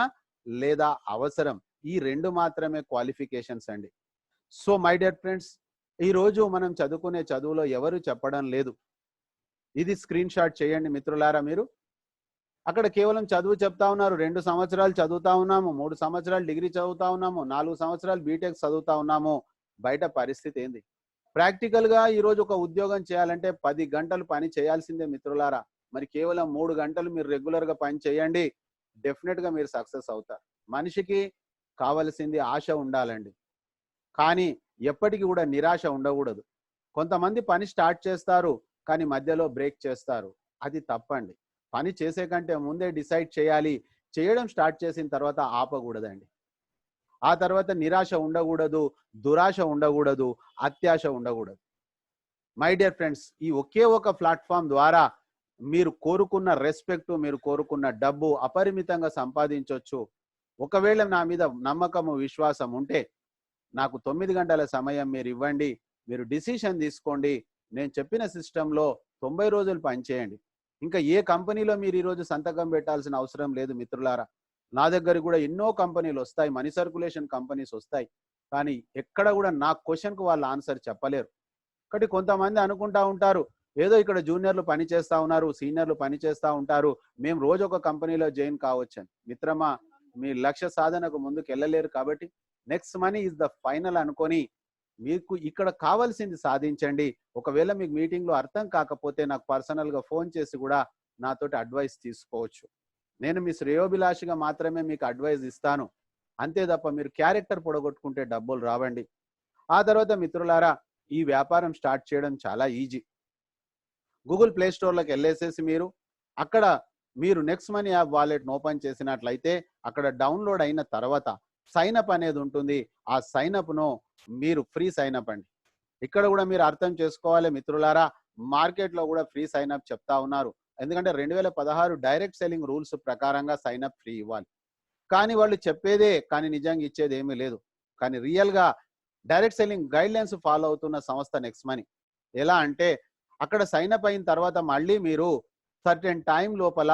లేదా అవసరం. ఈ రెండు మాత్రమే క్వాలిఫికేషన్స్ అండి. సో మై డియర్ ఫ్రెండ్స్, ఈరోజు మనం చదువుకునే చదువులో ఎవరు చెప్పడం లేదు. ఇది స్క్రీన్ షాట్ చేయండి మిత్రులారా. మీరు అక్కడ కేవలం చదువు చెప్తా ఉన్నారు. 2 సంవత్సరాలు చదువుతా ఉన్నాము, 3 సంవత్సరాలు డిగ్రీ చదువుతా ఉన్నాము, 4 సంవత్సరాలు బీటెక్ చదువుతా ఉన్నాము. బయట పరిస్థితి ఏంది? ప్రాక్టికల్గా ఈరోజు ఒక ఉద్యోగం చేయాలంటే 10 గంటలు పని చేయాల్సిందే మిత్రులారా. మరి కేవలం 3 గంటలు మీరు రెగ్యులర్గా పని చేయండి, డెఫినెట్గా మీరు సక్సెస్ అవుతారు. మనిషికి కావలసింది ఆశ ఉండాలండి, కానీ ఎప్పటికీ కూడా నిరాశ ఉండకూడదు. కొంతమంది పని స్టార్ట్ చేస్తారు కానీ మధ్యలో బ్రేక్ చేస్తారు. అది తప్పండి. పని చేసే కంటే ముందే డిసైడ్ చేయాలి. చేయడం స్టార్ట్ చేసిన తర్వాత ఆపకూడదండి. ఆ తర్వాత నిరాశ ఉండకూడదు, దురాశ ఉండకూడదు, అత్యాశ ఉండకూడదు. మై డియర్ ఫ్రెండ్స్, ఈ ఒకే ఒక ప్లాట్ఫామ్ ద్వారా మీరు కోరుకున్న రెస్పెక్ట్, మీరు కోరుకున్న డబ్బు అపరిమితంగా సంపాదించవచ్చు. ఒకవేళ నా మీద నమ్మకము, విశ్వాసం ఉంటే నాకు 9 గంటల సమయం మీరు ఇవ్వండి, మీరు డిసిషన్ తీసుకోండి. నేను చెప్పిన సిస్టంలో 90 రోజులు పనిచేయండి. ఇంకా ఏ కంపెనీలో మీరు ఈరోజు సంతకం పెట్టాల్సిన అవసరం లేదు మిత్రులారా. నా దగ్గర కూడా ఎన్నో కంపెనీలు వస్తాయి, మనీ సర్కులేషన్ కంపెనీస్ వస్తాయి, కానీ ఎక్కడ కూడా నా క్వశ్చన్కు వాళ్ళు ఆన్సర్ చెప్పలేరు. కాబట్టి కొంతమంది అనుకుంటా ఉంటారు, ఏదో ఇక్కడ జూనియర్లు పని చేస్తూ ఉన్నారు, సీనియర్లు పని చేస్తూ ఉంటారు, మేము రోజు ఒక కంపెనీలో జాయిన్ కావచ్చని. మిత్రమా, మీ లక్ష్య సాధనకు ముందుకు వెళ్ళలేరు. కాబట్టి next money is the final అనుకొని మీకు ఇక్కడ కావాల్సింది సాధించండి. ఒకవేళ మీకు మీటింగ్లో అర్థం కాకపోతే నాకు పర్సనల్గా ఫోన్ చేసి కూడా నాతోటి అడ్వైస్ తీసుకోవచ్చు. నేను మీ శ్రేయోభిలాషిగా మాత్రమే మీకు అడ్వైస్ ఇస్తాను, అంతే తప్ప మీరు క్యారెక్టర్ పొడగొట్టుకుంటే డబ్బులు రావండి. ఆ తర్వాత మిత్రులారా, ఈ వ్యాపారం స్టార్ట్ చేయడం చాలా ఈజీ. గూగుల్ ప్లే స్టోర్లోకి వెళ్ళేసేసి అక్కడ మీరు నెక్స్ట్ మనీ యాప్ వాలెట్ను ఓపెన్ చేసినట్లయితే అక్కడ డౌన్లోడ్ అయిన తర్వాత సైన్అప్ అనేది ఉంటుంది. ఆ సైన్అప్ను మీరు ఫ్రీ సైన్అప్ అండి. ఇక్కడ కూడా మీరు అర్థం చేసుకోవాలి మిత్రులారా, మార్కెట్లో కూడా ఫ్రీ సైన్అప్ చెప్తా ఉన్నారు. ఎందుకంటే 2016 డైరెక్ట్ సెల్లింగ్ రూల్స్ ప్రకారంగా సైన్అప్ ఫ్రీ ఇవ్వాలి. కానీ వాళ్ళు చెప్పేదే, కానీ నిజంగా ఇచ్చేది ఏమీ లేదు. కానీ రియల్గా direct selling guide lines follow అవుతున్న సంస్థ నెక్స్ట్ మనీ. ఎలా అంటే అక్కడ సైన్అప్ అయిన తర్వాత మళ్ళీ మీరు సర్టెన్ టైం లోపల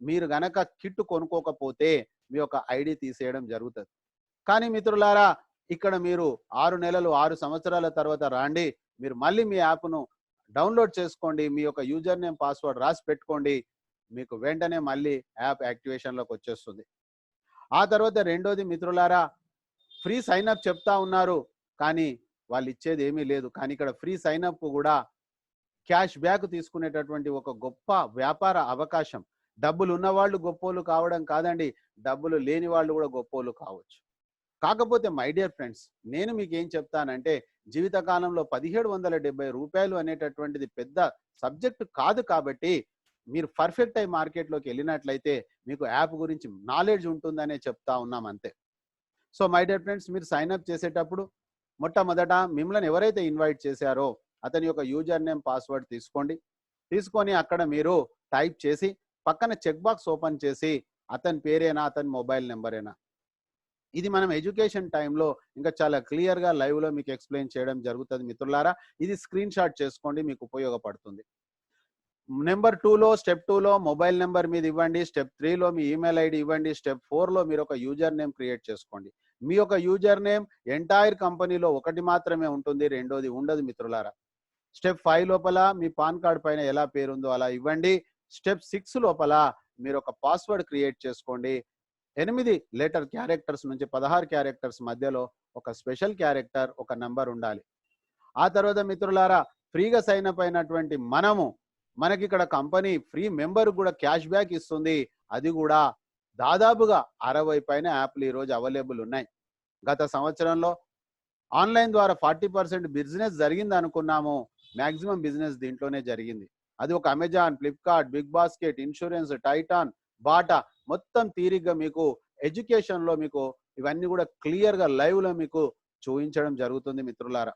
మీరు గనక కిట్ కొనుక్కోకపోతే మీ యొక్క ఐడి తీసేయడం జరుగుతుంది. కానీ మిత్రులారా, ఇక్కడ మీరు 6 నెలలు 6 సంవత్సరాల తర్వాత రాండి, మీరు మళ్ళీ మీ యాప్ను డౌన్లోడ్ చేసుకోండి, మీ యొక్క యూజర్ నేమ్ పాస్వర్డ్ రాసి పెట్టుకోండి, మీకు వెంటనే మళ్ళీ యాప్ యాక్టివేషన్లోకి వచ్చేస్తుంది. ఆ తర్వాత రెండోది మిత్రులారా, ఫ్రీ సైన్అప్ చెప్తా ఉన్నారు కానీ వాళ్ళు ఇచ్చేది ఏమీ లేదు. కానీ ఇక్కడ ఫ్రీ సైన్అప్ కూడా క్యాష్ బ్యాక్ తీసుకునేటటువంటి ఒక గొప్ప వ్యాపార అవకాశం. డబ్బులు ఉన్నవాళ్ళు గొప్పోళ్ళు కావడం కాదండి, డబ్బులు లేని వాళ్ళు కూడా గొప్పోళ్ళు కావచ్చు. కాకపోతే మై డియర్ ఫ్రెండ్స్, నేను మీకు ఏం చెప్తానంటే జీవితకాలంలో 1770 రూపాయలు అనేటటువంటిది పెద్ద సబ్జెక్ట్ కాదు. కాబట్టి మీరు పర్ఫెక్ట్ అయి మార్కెట్లోకి వెళ్ళినట్లయితే మీకు యాప్ గురించి నాలెడ్జ్ ఉంటుందనే చెప్తా ఉన్నాం అంతే. సో మై డియర్ ఫ్రెండ్స్, మీరు సైన్అప్ చేసేటప్పుడు మొట్టమొదట మిమ్మల్ని ఎవరైతే ఇన్వైట్ చేశారో అతని యొక్క యూజర్ నేమ్ పాస్వర్డ్ తీసుకొని అక్కడ మీరు టైప్ చేసి పక్కన చెక్ బాక్స్ ఓపెన్ చేసి అతని పేరేనా, అతని మొబైల్ నెంబరేనా. ఇది మనం ఎడ్యుకేషన్ టైంలో ఇంకా చాలా క్లియర్గా లైవ్లో మీకు ఎక్స్ప్లెయిన్ చేయడం జరుగుతుంది మిత్రులారా. ఇది స్క్రీన్ షాట్ చేసుకోండి, మీకు ఉపయోగపడుతుంది. నెంబర్ 2లో స్టెప్ 2లో మొబైల్ నెంబర్ మీద ఇవ్వండి, స్టెప్ 3లో మీ ఈమెయిల్ ఐడి ఇవ్వండి, స్టెప్ 4లో మీరు ఒక యూజర్ నేమ్ క్రియేట్ చేసుకోండి. మీ యొక్క యూజర్ నేమ్ ఎంటైర్ కంపెనీలో ఒకటి మాత్రమే ఉంటుంది, రెండోది ఉండదు మిత్రులారా. స్టెప్ 5 లోపల మీ పాన్ కార్డ్ పైన ఎలా పేరుందో అలా ఇవ్వండి. స్టెప్ 6 లోపల మీరు ఒక పాస్వర్డ్ క్రియేట్ చేసుకోండి. 8 లెటర్ క్యారెక్టర్స్ నుంచి 16 క్యారెక్టర్స్ మధ్యలో ఒక స్పెషల్ క్యారెక్టర్, ఒక నంబర్ ఉండాలి. ఆ తర్వాత మిత్రులారా, ఫ్రీగా సైన్ అప్ అయినటువంటి మనకి ఇక్కడ కంపెనీ ఫ్రీ మెంబర్ కూడా క్యాష్ బ్యాక్ ఇస్తుంది. అది కూడా దాదాపుగా 60 పైన యాప్లు ఈరోజు అవైలబుల్ ఉన్నాయి. గత సంవత్సరంలో ఆన్లైన్ ద్వారా 40% బిజినెస్ జరిగింది అనుకున్నాము, మ్యాక్సిమం బిజినెస్ దీంట్లోనే జరిగింది. అది ఒక Amazon, Flipkart, big basket, insurance, Titan, Bata, మొత్తం తీరిగ్గా మీకు ఎడ్యుకేషన్లో మీకు ఇవన్నీ కూడా క్లియర్గా లైవ్లో మీకు చూపించడం జరుగుతుంది మిత్రులారా.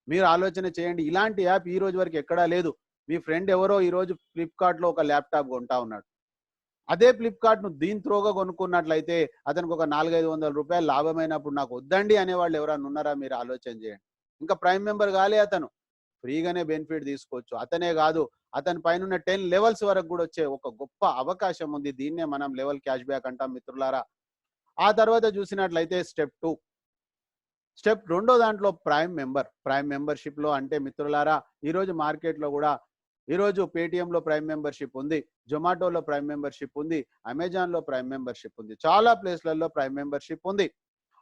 మీరు ఆలోచన చేయండి, ఇలాంటి యాప్ ఈ రోజు వరకు ఎక్కడా లేదు. మీ ఫ్రెండ్ ఎవరో ఈరోజు ఫ్లిప్కార్ట్లో ఒక ల్యాప్టాప్ కొంటా ఉన్నాడు. అదే ఫ్లిప్కార్ట్ను దీని త్రోగా కొనుక్కున్నట్లయితే అతనికి ఒక 400-500 రూపాయలు లాభమైనప్పుడు నాకు వద్దండి అనేవాళ్ళు ఎవరైనా ఉన్నారా? మీరు ఆలోచన చేయండి. ఇంకా ప్రైమ్ మెంబర్ కాలే అతను, ఫ్రీగానే బెనిఫిట్ తీసుకోవచ్చు. అతనే కాదు, అతని పైన 10 లెవెల్స్ వరకు కూడా వచ్చే ఒక గొప్ప అవకాశం ఉంది. దీన్నే మనం లెవెల్ క్యాష్ బ్యాక్ అంటాం మిత్రులారా. ఆ తర్వాత చూసినట్లయితే స్టెప్ రెండో దాంట్లో ప్రైమ్ మెంబర్షిప్లో అంటే మిత్రులారా, ఈరోజు మార్కెట్లో కూడా ఈరోజు పేటిఎంలో ప్రైమ్ మెంబర్షిప్ ఉంది, జొమాటోలో ప్రైమ్ మెంబర్షిప్ ఉంది, అమెజాన్లో ప్రైమ్ మెంబర్షిప్ ఉంది, చాలా ప్లేస్లలో ప్రైమ్ మెంబర్షిప్ ఉంది.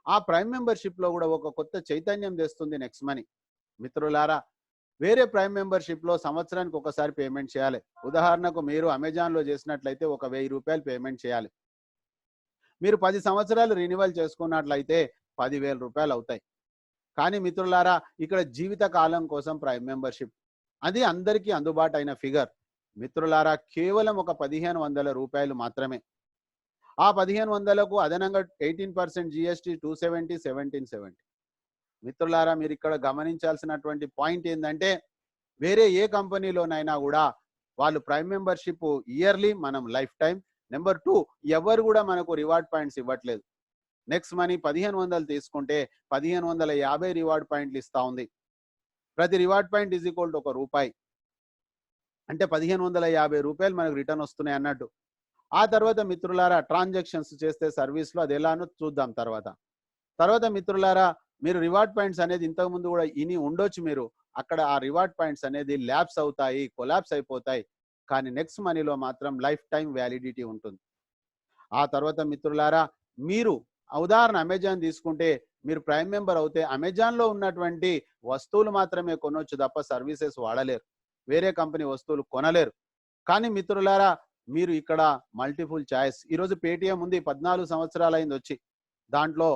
ఆ ప్రైమ్ మెంబర్షిప్లో కూడా ఒక కొత్త చైతన్యం తెస్తుంది నెక్స్ట్ మనీ మిత్రులారా. వేరే ప్రైమ్ మెంబర్షిప్లో సంవత్సరానికి ఒకసారి పేమెంట్ చేయాలి. ఉదాహరణకు మీరు అమెజాన్లో చేసినట్లయితే ఒక 1000 రూపాయలు పేమెంట్ చేయాలి. మీరు 10 సంవత్సరాలు రెన్యువల్ చేసుకున్నట్లయితే 10,000 రూపాయలు అవుతాయి. కానీ మిత్రులారా, ఇక్కడ జీవిత కాలం కోసం ప్రైమ్ మెంబర్షిప్, అది అందరికీ అందుబాటు అయిన ఫిగర్ మిత్రులారా, కేవలం ఒక 1500 రూపాయలు మాత్రమే. ఆ 1500కు అదనంగా 18% జిఎస్టీ 270, 1770. మిత్రులారా, మీరు ఇక్కడ గమనించాల్సినటువంటి పాయింట్ ఏంటంటే, వేరే ఏ కంపెనీలోనైనా కూడా వాళ్ళు ప్రైమ్ మెంబర్షిప్ ఇయర్లీ, మనం లైఫ్ టైం. నెంబర్ 2, ఎవరు కూడా మనకు రివార్డ్ పాయింట్స్ ఇవ్వట్లేదు. నెక్స్ట్ మనీ 1500 తీసుకుంటే 1550 రివార్డ్ పాయింట్లు ఇస్తా ఉంది. ప్రతి reward point is equal to ₹1. అంటే 1550 రూపాయలు మనకు రిటర్న్ వస్తున్నాయి అన్నట్టు. ఆ తర్వాత మిత్రులారా, ట్రాన్సాక్షన్స్ చేస్తే సర్వీస్లో అది ఎలానో చూద్దాం తర్వాత మిత్రులారా, మీరు రివార్డ్ పాయింట్స్ అనేది ఇంతకుముందు కూడా ఇని ఉండొచ్చు. మీరు అక్కడ ఆ రివార్డ్ పాయింట్స్ అనేది ల్యాప్స్ అవుతాయి, కొలాప్స్ అయిపోతాయి. కానీ నెక్స్ట్ మనీలో మాత్రం లైఫ్ టైం వ్యాలిడిటీ ఉంటుంది. ఆ తర్వాత మిత్రులారా, మీరు ఉదాహరణ అమెజాన్ తీసుకుంటే, మీరు ప్రైమ్ మెంబర్ అవుతే అమెజాన్లో ఉన్నటువంటి వస్తువులు మాత్రమే కొనవచ్చు తప్ప సర్వీసెస్ వాడలేరు, వేరే కంపెనీ వస్తువులు కొనలేరు. కానీ మిత్రులారా, మీరు ఇక్కడ మల్టిపుల్ చాయిస్. ఈరోజు పేటిఎం ఉంది, 14 సంవత్సరాలు అయింది వచ్చి. దాంట్లో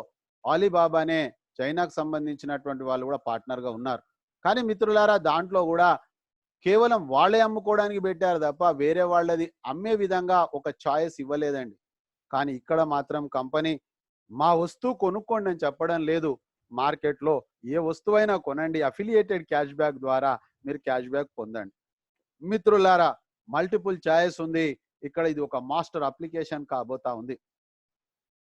ఆలీబాబానే చైనాకు సంబంధించినటువంటి వాళ్ళు కూడా పార్ట్నర్గా ఉన్నారు. కానీ మిత్రులారా, దాంట్లో కూడా కేవలం వాళ్ళే అమ్ముకోవడానికి పెట్టారు తప్ప వేరే వాళ్ళది అమ్మే విధంగా ఒక చాయిస్ ఇవ్వలేదండి. కానీ ఇక్కడ మాత్రం కంపెనీ మా వస్తువు కొనుక్కోండి అని చెప్పడం లేదు. మార్కెట్లో ఏ వస్తువైనా కొనండి, అఫిలియేటెడ్ క్యాష్ బ్యాక్ ద్వారా మీరు క్యాష్ బ్యాక్ పొందండి. మిత్రులారా, మల్టిపుల్ చాయిస్ ఉంది ఇక్కడ. ఇది ఒక మాస్టర్ అప్లికేషన్ కాబోతా ఉంది.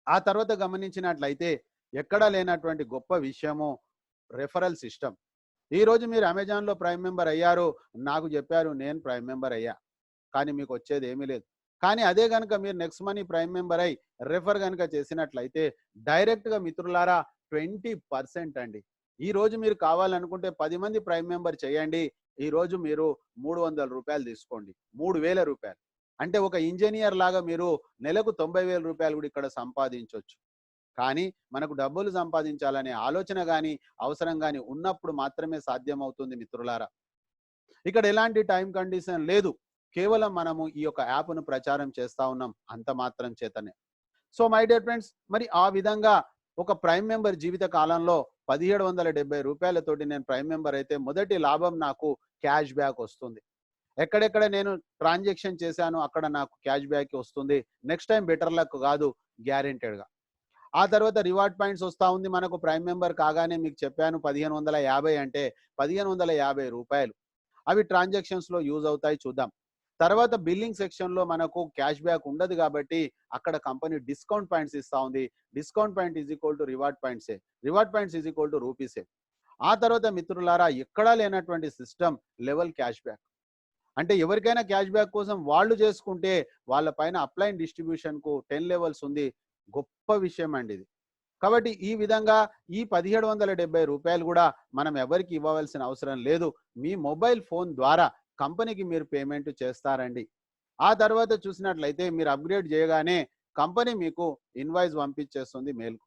ఆ తర్వాత గమనించినట్లయితే ఎక్కడా లేనటువంటి గొప్ప విషయము రెఫరల్ సిస్టమ్. ఈరోజు మీరు అమెజాన్లో ప్రైమ్ మెంబర్ అయ్యారు, నాకు చెప్పారు, నేను ప్రైమ్ మెంబర్ అయ్యా, కానీ మీకు వచ్చేది ఏమీ లేదు. కానీ అదే కనుక మీరు నెక్స్ట్ మనీ ప్రైమ్ మెంబర్ అయి రెఫర్ కనుక చేసినట్లయితే డైరెక్ట్గా మిత్రులారా 20% అండి. ఈ రోజు మీరు కావాలనుకుంటే 10 మంది ప్రైమ్ మెంబర్ చేయండి. ఈ రోజు మీరు 300 రూపాయలు తీసుకోండి, 3000 రూపాయలు. అంటే ఒక ఇంజనీర్ లాగా మీరు నెలకు 90,000 రూపాయలు కూడా ఇక్కడ సంపాదించవచ్చు. కానీ మనకు డబ్బులు సంపాదించాలనే ఆలోచన కానీ అవసరం కానీ ఉన్నప్పుడు మాత్రమే సాధ్యమవుతుంది మిత్రులారా. ఇక్కడ ఎలాంటి టైం కండిషన్ లేదు, కేవలం మనము ఈ యొక్క యాప్ను ప్రచారం చేస్తా ఉన్నాం అంత మాత్రం చేతనే. సో మై డియర్ ఫ్రెండ్స్, మరి ఆ విధంగా ఒక ప్రైమ్ మెంబర్ జీవిత కాలంలో 1770 రూపాయలతోటి నేను ప్రైమ్ మెంబర్ అయితే మొదటి లాభం నాకు క్యాష్ బ్యాక్ వస్తుంది. ఎక్కడెక్కడ నేను ట్రాన్సాక్షన్ చేశాను అక్కడ నాకు క్యాష్ బ్యాక్ వస్తుంది. నెక్స్ట్ టైం బెటర్ లక్ కాదు, గ్యారెంటెడ్గా. ఆ తర్వాత రివార్డ్ పాయింట్స్ వస్తూ ఉంది మనకు. ప్రైమ్ మెంబర్ కాగానే మీకు చెప్పాను 1550 అంటే 1550 రూపాయలు అవి ట్రాన్సాక్షన్స్లో యూజ్ అవుతాయి. చూద్దాం. తర్వాత బిల్లింగ్ సెక్షన్లో మనకు క్యాష్ బ్యాక్ ఉండదు కాబట్టి అక్కడ కంపెనీ డిస్కౌంట్ పాయింట్స్ ఇస్తూ ఉంది. Discount point is equal to reward పాయింట్సే, reward points is equal to రూపీసే. ఆ తర్వాత మిత్రులారా, ఎక్కడా లేనటువంటి సిస్టమ్ లెవెల్ క్యాష్ బ్యాక్. అంటే ఎవరికైనా క్యాష్ బ్యాక్ కోసం వాళ్ళు చేసుకుంటే వాళ్ళ పైన అప్లైన్ డిస్ట్రిబ్యూషన్కు 10 లెవెల్స్ ఉంది. గొప్ప విషయం అండి ఇది. కాబట్టి ఈ విధంగా ఈ 1770 రూపాయలు కూడా మనం ఎవరికి ఇవ్వవలసిన అవసరం లేదు. మీ మొబైల్ ఫోన్ ద్వారా కంపెనీకి మీరు పేమెంట్ చేస్తారండి. ఆ తర్వాత చూసినట్లయితే మీరు అప్గ్రేడ్ చేయగానే కంపెనీ మీకు ఇన్వాయిస్ పంపించేస్తుంది మెయిల్కు.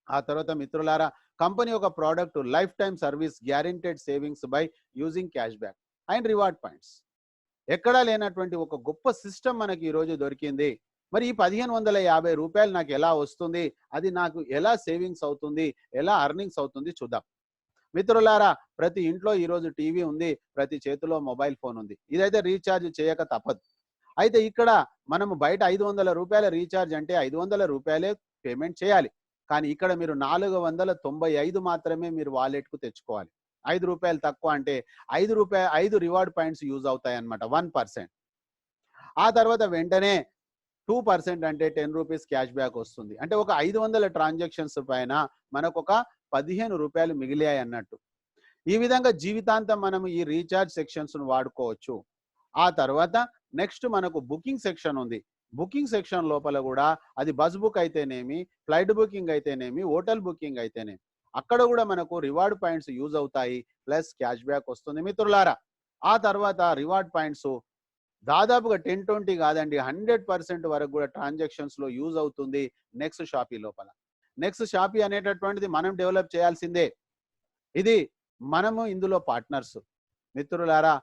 ఆ తర్వాత మిత్రులారా, కంపెనీ ఒక product life time service guaranteed savings by using cash back and reward points. ఎక్కడా లేనటువంటి ఒక గొప్ప సిస్టమ్ మనకి ఈరోజు దొరికింది. మరి ఈ 1550 రూపాయలు నాకు ఎలా వస్తుంది, అది నాకు ఎలా సేవింగ్స్ అవుతుంది, ఎలా అర్నింగ్స్ అవుతుంది చూద్దాం. మిత్రులారా, ప్రతి ఇంట్లో ఈరోజు టీవీ ఉంది, ప్రతి చేతిలో మొబైల్ ఫోన్ ఉంది. ఇదైతే రీఛార్జ్ చేయక తప్పదు. అయితే ఇక్కడ మనము బయట 500 రూపాయల రీఛార్జ్ అంటే 500 రూపాయలే పేమెంట్ చేయాలి. కానీ ఇక్కడ మీరు 495 మాత్రమే మీరు వాలెట్కు తెచ్చుకోవాలి. రూ. 5 తక్కువ అంటే రూ. 5 రివార్డ్ పాయింట్స్ యూజ్ అవుతాయి అన్నమాట, 1%. ఆ తర్వాత వెంటనే 2% అంటే రూ. 10 క్యాష్ బ్యాక్ వస్తుంది. అంటే ఒక 500 ట్రాన్సాక్షన్స్ పైన మనకు ఒక రూ. 15 మిగిలాయి అన్నట్టు. ఈ విధంగా జీవితాంతం మనం ఈ రీఛార్జ్ సెక్షన్స్ వాడుకోవచ్చు. ఆ తర్వాత నెక్స్ట్ మనకు బుకింగ్ సెక్షన్ ఉంది. బుకింగ్ సెక్షన్ లోపల కూడా అది బస్ బుక్ అయితేనేమి, ఫ్లైట్ బుకింగ్ అయితేనేమి, హోటల్ బుకింగ్ అయితేనేమి, అక్కడ కూడా మనకు రివార్డ్ పాయింట్స్ యూజ్ అవుతాయి, ప్లస్ క్యాష్ బ్యాక్ వస్తుంది మిత్రులారా. ఆ తర్వాత రివార్డ్ పాయింట్స్ దాదాపుగా 10-20 కాదండి, 100% వరకు కూడా ట్రాన్సాక్షన్స్ లో యూజ్ అవుతుంది నెక్స్ట్ షాపీ లోపల. నెక్స్ట్ షాపీ అనేటటువంటిది మనం డెవలప్ చేయాల్సిందే. ఇది మనము ఇందులో పార్ట్నర్స్. మిత్రులారా,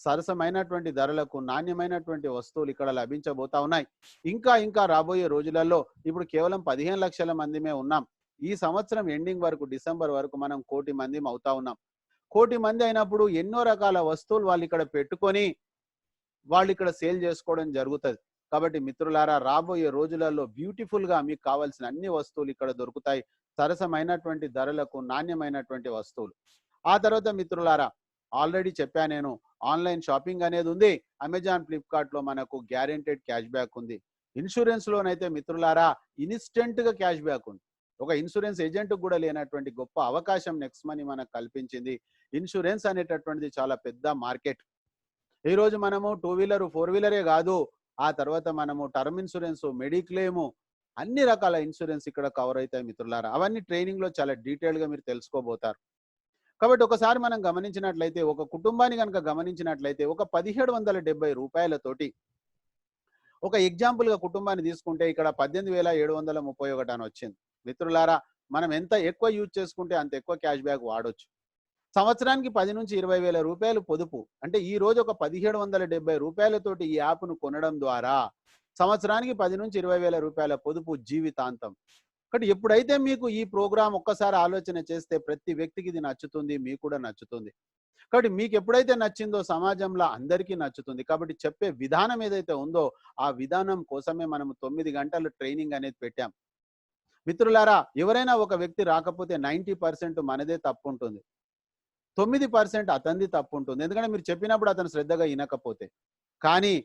సరసమైనటువంటి ధరలకు నాణ్యమైనటువంటి వస్తువులు ఇక్కడ లభించబోతా ఉన్నాయి. ఇంకా ఇంకా రాబోయే రోజులలో ఇప్పుడు కేవలం 15 లక్షల మందిమే ఉన్నాం. ఈ సంవత్సరం ఎండింగ్ వరకు, డిసెంబర్ వరకు మనం 1 కోటి మంది అవుతా ఉన్నాం. 1 కోటి మంది అయినప్పుడు ఎన్నో రకాల వస్తువులు వాళ్ళు ఇక్కడ పెట్టుకొని వాళ్ళు ఇక్కడ సేల్ చేసుకోవడం జరుగుతుంది. కాబట్టి మిత్రులారా, రాబోయే రోజులలో బ్యూటిఫుల్ గా మీకు కావాల్సిన అన్ని వస్తువులు ఇక్కడ దొరుకుతాయి, సరసమైనటువంటి ధరలకు నాణ్యమైనటువంటి వస్తువులు. ఆ తర్వాత మిత్రులారా, ఆల్రెడీ చెప్పా నేను, ఆన్లైన్ షాపింగ్ అనేది ఉంది. అమెజాన్, ఫ్లిప్కార్ట్ లో మనకు గ్యారెంటెడ్ క్యాష్ బ్యాక్ ఉంది. ఇన్సూరెన్స్ లోనైతే మిత్రులారా ఇన్స్టెంట్ గా క్యాష్ బ్యాక్ ఉంది. ఒక ఇన్సూరెన్స్ ఏజెంట్ కూడా లేనటువంటి గొప్ప అవకాశం నెక్స్ట్ మనీ మనకు కల్పించింది. ఇన్సూరెన్స్ అనేటటువంటిది చాలా పెద్ద మార్కెట్. ఈ రోజు మనము 2 వీలర్ 4 వీలరే కాదు, ఆ తర్వాత మనము టర్మ్ ఇన్సూరెన్స్, మెడిక్లెయిమ్, అన్ని రకాల ఇన్సూరెన్స్ ఇక్కడ కవర్ అవుతాయి మిత్రులారా. అవన్నీ ట్రైనింగ్ లో చాలా డీటెయిల్ గా మీరు తెలుసుకోబోతారు. కాబట్టి ఒకసారి మనం గమనించినట్లయితే, ఒక కుటుంబాన్ని కనుక గమనించినట్లయితే, ఒక 1770 రూపాయలతోటి ఒక ఎగ్జాంపుల్ గా కుటుంబాన్ని తీసుకుంటే ఇక్కడ 18,731 అని వచ్చింది. మిత్రులారా, మనం ఎంత ఎక్కువ యూజ్ చేసుకుంటే అంత ఎక్కువ క్యాష్ బ్యాక్ వాడొచ్చు. సంవత్సరానికి 10 నుంచి 20 వేల రూపాయలు పొదుపు. అంటే ఈ రోజు ఒక 1770 రూపాయలతోటి ఈ యాప్ను కొనడం ద్వారా సంవత్సరానికి 10 నుంచి 20 వేల రూపాయల పొదుపు జీవితాంతం. కాబట్టి ఎప్పుడైతే మీకు ఈ ప్రోగ్రామ్ ఒక్కసారి ఆలోచన చేస్తే ప్రతి వ్యక్తికి ఇది నచ్చుతుంది, మీకు కూడా నచ్చుతుంది. కాబట్టి మీకు ఎప్పుడైతే నచ్చిందో సమాజంలో అందరికీ నచ్చుతుంది. కాబట్టి చెప్పే విధానం ఏదైతే ఉందో ఆ విధానం కోసమే మనం 9 గంటలు ట్రైనింగ్ అనేది పెట్టాం. మిత్రులారా, ఎవరైనా ఒక వ్యక్తి రాకపోతే 90% మనదే తప్పు ఉంటుంది, 9% అతనిది తప్పు ఉంటుంది. ఎందుకంటే మీరు చెప్పినప్పుడు అతను శ్రద్ధగా వినకపోతే. కానీ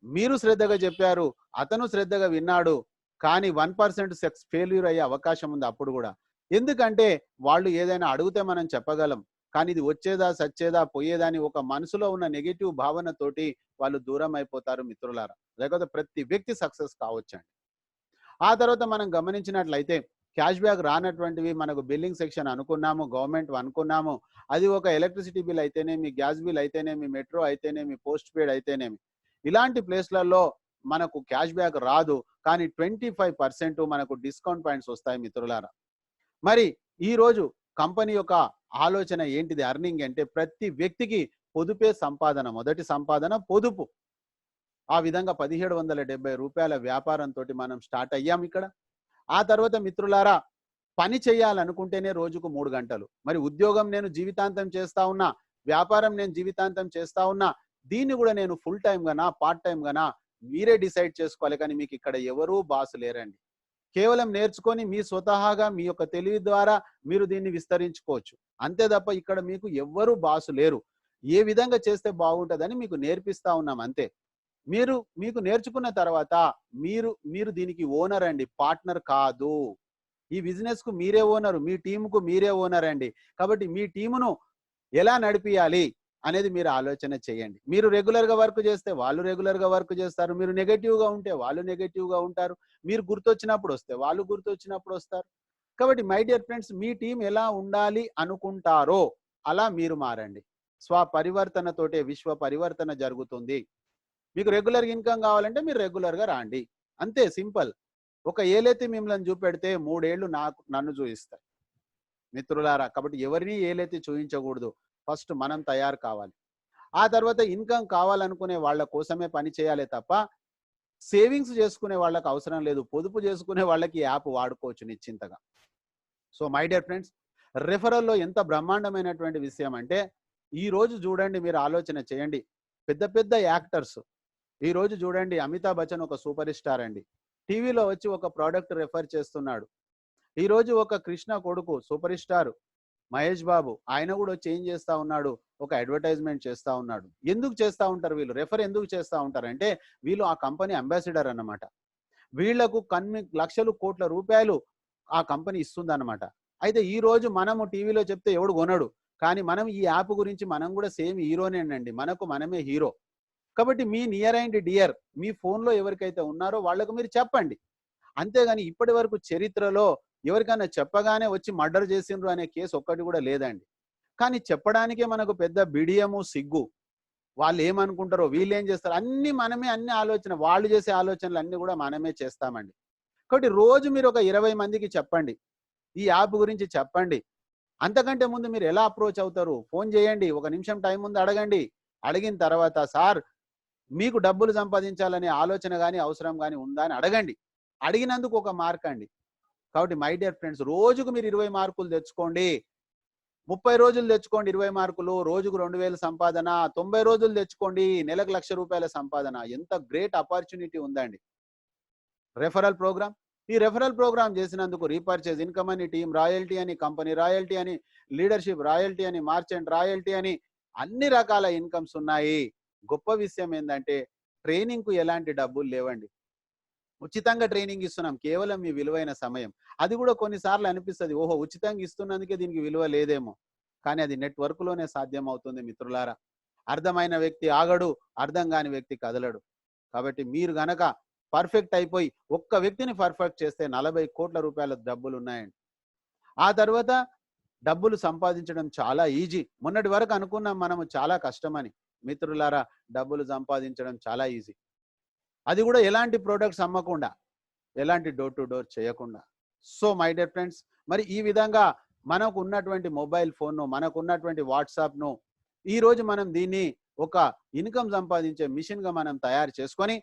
మీరు శ్రద్ధగా చెప్పారు, అతను శ్రద్ధగా విన్నాడు, కానీ 1% ఫెయిల్యూర్ అయ్యే అవకాశం ఉంది అప్పుడు కూడా. ఎందుకంటే వాళ్ళు ఏదైనా అడిగితే మనం చెప్పగలం, కానీ ఇది వచ్చేదా సచ్చేదా పోయేదా అని ఒక మనసులో ఉన్న నెగిటివ్ భావనతోటి వాళ్ళు దూరం అయిపోతారు మిత్రులారా. లేకపోతే ప్రతి వ్యక్తి సక్సెస్ కావచ్చండి. ఆ తర్వాత మనం గమనించినట్లయితే క్యాష్ బ్యాక్ రానటువంటివి మనకు బిల్లింగ్ సెక్షన్ అనుకున్నాము, గవర్నమెంట్ అనుకున్నాము. అది ఒక ఎలక్ట్రిసిటీ బిల్ అయితేనేమి, గ్యాస్ బిల్ అయితేనేమి, మెట్రో అయితేనేమి, పోస్ట్ పెయిడ్ అయితేనేమి, ఇలాంటి ప్లేస్లలో మనకు క్యాష్ బ్యాక్ రాదు, కానీ 25% మనకు డిస్కౌంట్ పాయింట్స్ వస్తాయి మిత్రులారా. మరి ఈ రోజు కంపెనీ యొక్క ఆలోచన ఏంటిది? అర్నింగ్ అంటే ప్రతి వ్యక్తికి పొదుపే సంపాదన, మొదటి సంపాదన పొదుపు. ఆ విధంగా 1770 రూపాయల వ్యాపారంతో మనం స్టార్ట్ అయ్యాం ఇక్కడ. ఆ తర్వాత మిత్రులారా, పని చేయాలనుకుంటేనే రోజుకు 3 గంటలు. మరి ఉద్యోగం నేను జీవితాంతం చేస్తా ఉన్నా, వ్యాపారం నేను జీవితాంతం చేస్తా ఉన్నా, దీన్ని కూడా నేను ఫుల్ టైం గానా, పార్ట్ టైం గానా మీరే డిసైడ్ చేసుకోవాలి. కానీ మీకు ఇక్కడ ఎవరూ బాస్ లేరండి. కేవలం నేర్చుకొని మీ స్వతహాగా మీ యొక్క తెలివి ద్వారా మీరు దీన్ని విస్తరించుకోవచ్చు. అంతే తప్ప ఇక్కడ మీకు ఎవ్వరూ బాసు లేరు. ఏ విధంగా చేస్తే బాగుంటుందని మీకు నేర్పిస్తా ఉన్నాం అంతే. మీకు నేర్చుకున్న తర్వాత మీరు దీనికి ఓనర్ అండి, పార్ట్నర్ కాదు. ఈ బిజినెస్ కు మీరే ఓనరు, మీ టీముకు మీరే ఓనర్ అండి. కాబట్టి మీ టీమును ఎలా నడిపియాలి అనేది మీరు ఆలోచన చేయండి. మీరు రెగ్యులర్ గా వర్క్ చేస్తే వాళ్ళు రెగ్యులర్ గా వర్క్ చేస్తారు, మీరు నెగటివ్ గా ఉంటే వాళ్ళు నెగటివ్ గా ఉంటారు, మీరు గుర్తొచ్చినప్పుడు వస్తే వాళ్ళు గుర్తొచ్చినప్పుడు వస్తారు. కాబట్టి my dear friends, me team ఎలా ఉండాలి అనుకుంటారో అలా మీరు మారండి. స్వపరివర్తనతోటే విశ్వ పరివర్తన జరుగుతుంది. మీకు రెగ్యులర్ ఇన్కమ్ కావాలంటే మీరు రెగ్యులర్ గా రాండి, అంతే సింపుల్. ఒక ఏలెత్తి మిమ్మల్ని చూపెడితే 3 ఏళ్ళు నన్ను చూపిస్తాయి మిత్రులారా. కాబట్టి ఎవరిని ఏలెత్తి చూపించకూడదు, ఫస్ట్ మనం తయారు కావాలి. ఆ తర్వాత ఇన్కమ్ కావాలనుకునే వాళ్ళ కోసమే పని చేయాలి తప్ప సేవింగ్స్ చేసుకునే వాళ్ళకి అవసరం లేదు. పొదుపు చేసుకునే వాళ్ళకి యాప్ వాడుకోవచ్చు నిశ్చింతగా. సో మై డియర్ ఫ్రెండ్స్, రెఫరల్లో ఎంత బ్రహ్మాండమైనటువంటి విషయం అంటే, ఈ రోజు చూడండి, మీరు ఆలోచన చేయండి, పెద్ద పెద్ద యాక్టర్స్ ఈ రోజు చూడండి, అమితాబ్ బచ్చన్ ఒక సూపర్ స్టార్ అండి, టీవీలో వచ్చి ఒక ప్రోడక్ట్ రెఫర్ చేస్తున్నాడు. ఈ రోజు ఒక కృష్ణ కొడుకు సూపర్ స్టార్ మహేష్ బాబు ఆయన కూడా వచ్చి ఏం చేస్తా ఉన్నాడు, ఒక అడ్వర్టైజ్మెంట్ చేస్తా ఉన్నాడు. ఎందుకు చేస్తా ఉంటారు వీళ్ళు, రెఫర్ ఎందుకు చేస్తా ఉంటారు అంటే వీళ్ళు ఆ కంపెనీ అంబాసిడర్ అన్నమాట. వీళ్లకు కొన్ని లక్షలు కోట్ల రూపాయలు ఆ కంపెనీ ఇస్తుందన్నమాట. అయితే ఈ రోజు మనము టీవీలో చెప్తే ఎవడు కొనడు, కానీ మనం ఈ యాప్ గురించి మనం కూడా సేమ్ హీరోనేనండి, మనకు మనమే హీరో. కాబట్టి మీ నియర్ అండ్ డియర్ మీ ఫోన్లో ఎవరికైతే ఉన్నారో వాళ్ళకు మీరు చెప్పండి. అంతేగాని ఇప్పటి వరకు చరిత్రలో ఎవరికైనా చెప్పగానే వచ్చి మర్డర్ చేసిండ్రు అనే కేసు ఒక్కటి కూడా లేదండి. కానీ చెప్పడానికే మనకు పెద్ద బిడియము, సిగ్గు. వాళ్ళు ఏమనుకుంటారో, వీళ్ళు ఏం చేస్తారు, అన్ని మనమే, అన్ని ఆలోచన, వాళ్ళు చేసే ఆలోచనలు అన్ని కూడా మనమే చేస్తామండి. కాబట్టి రోజు మీరు ఒక 20 మందికి చెప్పండి, ఈ యాప్ గురించి చెప్పండి. అంతకంటే ముందు మీరు ఎలా అప్రోచ్ అవుతారు, ఫోన్ చేయండి, ఒక నిమిషం టైం ముందు అడగండి. అడిగిన తర్వాత సార్ మీకు డబ్బులు సంపాదించాలనే ఆలోచన కానీ అవసరం కానీ ఉందా అని అడగండి. అడిగినందుకు ఒక మార్క్ అండి. కాబట్టి మై డియర్ ఫ్రెండ్స్, రోజుకు మీరు 20 మార్కులు తెచ్చుకోండి. 30 రోజులు తెచ్చుకోండి 20 మార్కులు, రోజుకు 2000 సంపాదన. 90 రోజులు తెచ్చుకోండి, నెలకు ₹1,00,000 సంపాదన. ఎంత గ్రేట్ ఆపర్చునిటీ ఉందండి రెఫరల్ ప్రోగ్రామ్. ఈ రెఫరల్ ప్రోగ్రామ్ చేసినందుకు రీపర్చేజ్ ఇన్కమ్ అని, టీమ్ రాయల్టీ అని, కంపెనీ రాయల్టీ అని, లీడర్షిప్ రాయల్టీ అని, మార్చెంట్ రాయల్టీ అని అన్ని రకాల ఇన్కమ్స్ ఉన్నాయి. గొప్ప విషయం ఏంటంటే ట్రైనింగ్కు ఎలాంటి డబ్బులు లేవండి. ఉచితంగా ట్రైనింగ్ ఇస్తున్నాం, కేవలం మీ విలువైన సమయం. అది కూడా కొన్నిసార్లు అనిపిస్తుంది, ఓహో ఉచితంగా ఇస్తున్నందుకే దీనికి విలువ లేదేమో. కానీ అది నెట్వర్క్లోనే సాధ్యం అవుతుంది మిత్రులారా. అర్థమైన వ్యక్తి ఆగడు, అర్థం కాని వ్యక్తి కదలడు. కాబట్టి మీరు గనక పర్ఫెక్ట్ అయిపోయి ఒక్క వ్యక్తిని పర్ఫెక్ట్ చేస్తే 40 కోట్ల రూపాయల డబ్బులు ఉన్నాయండి. ఆ తర్వాత డబ్బులు సంపాదించడం చాలా ఈజీ. మొన్నటి వరకు అనుకున్నాం మనము చాలా కష్టమని. మిత్రులారా, డబ్బులు సంపాదించడం చాలా ఈజీ. అది కూడా ఎలాంటి ప్రొడక్ట్స్ అమ్మకుండా, ఎలాంటి డోర్ టు డోర్ చేయకుండా. సో మై డియర్ ఫ్రెండ్స్, మరి ఈ విధంగా మనకు ఉన్నటువంటి మొబైల్ ఫోన్ను, మనకు ఉన్నటువంటి వాట్సాప్ను ఈరోజు మనం దీన్ని ఒక ఇన్కమ్ సంపాదించే మిషన్గా మనం తయారు చేసుకొని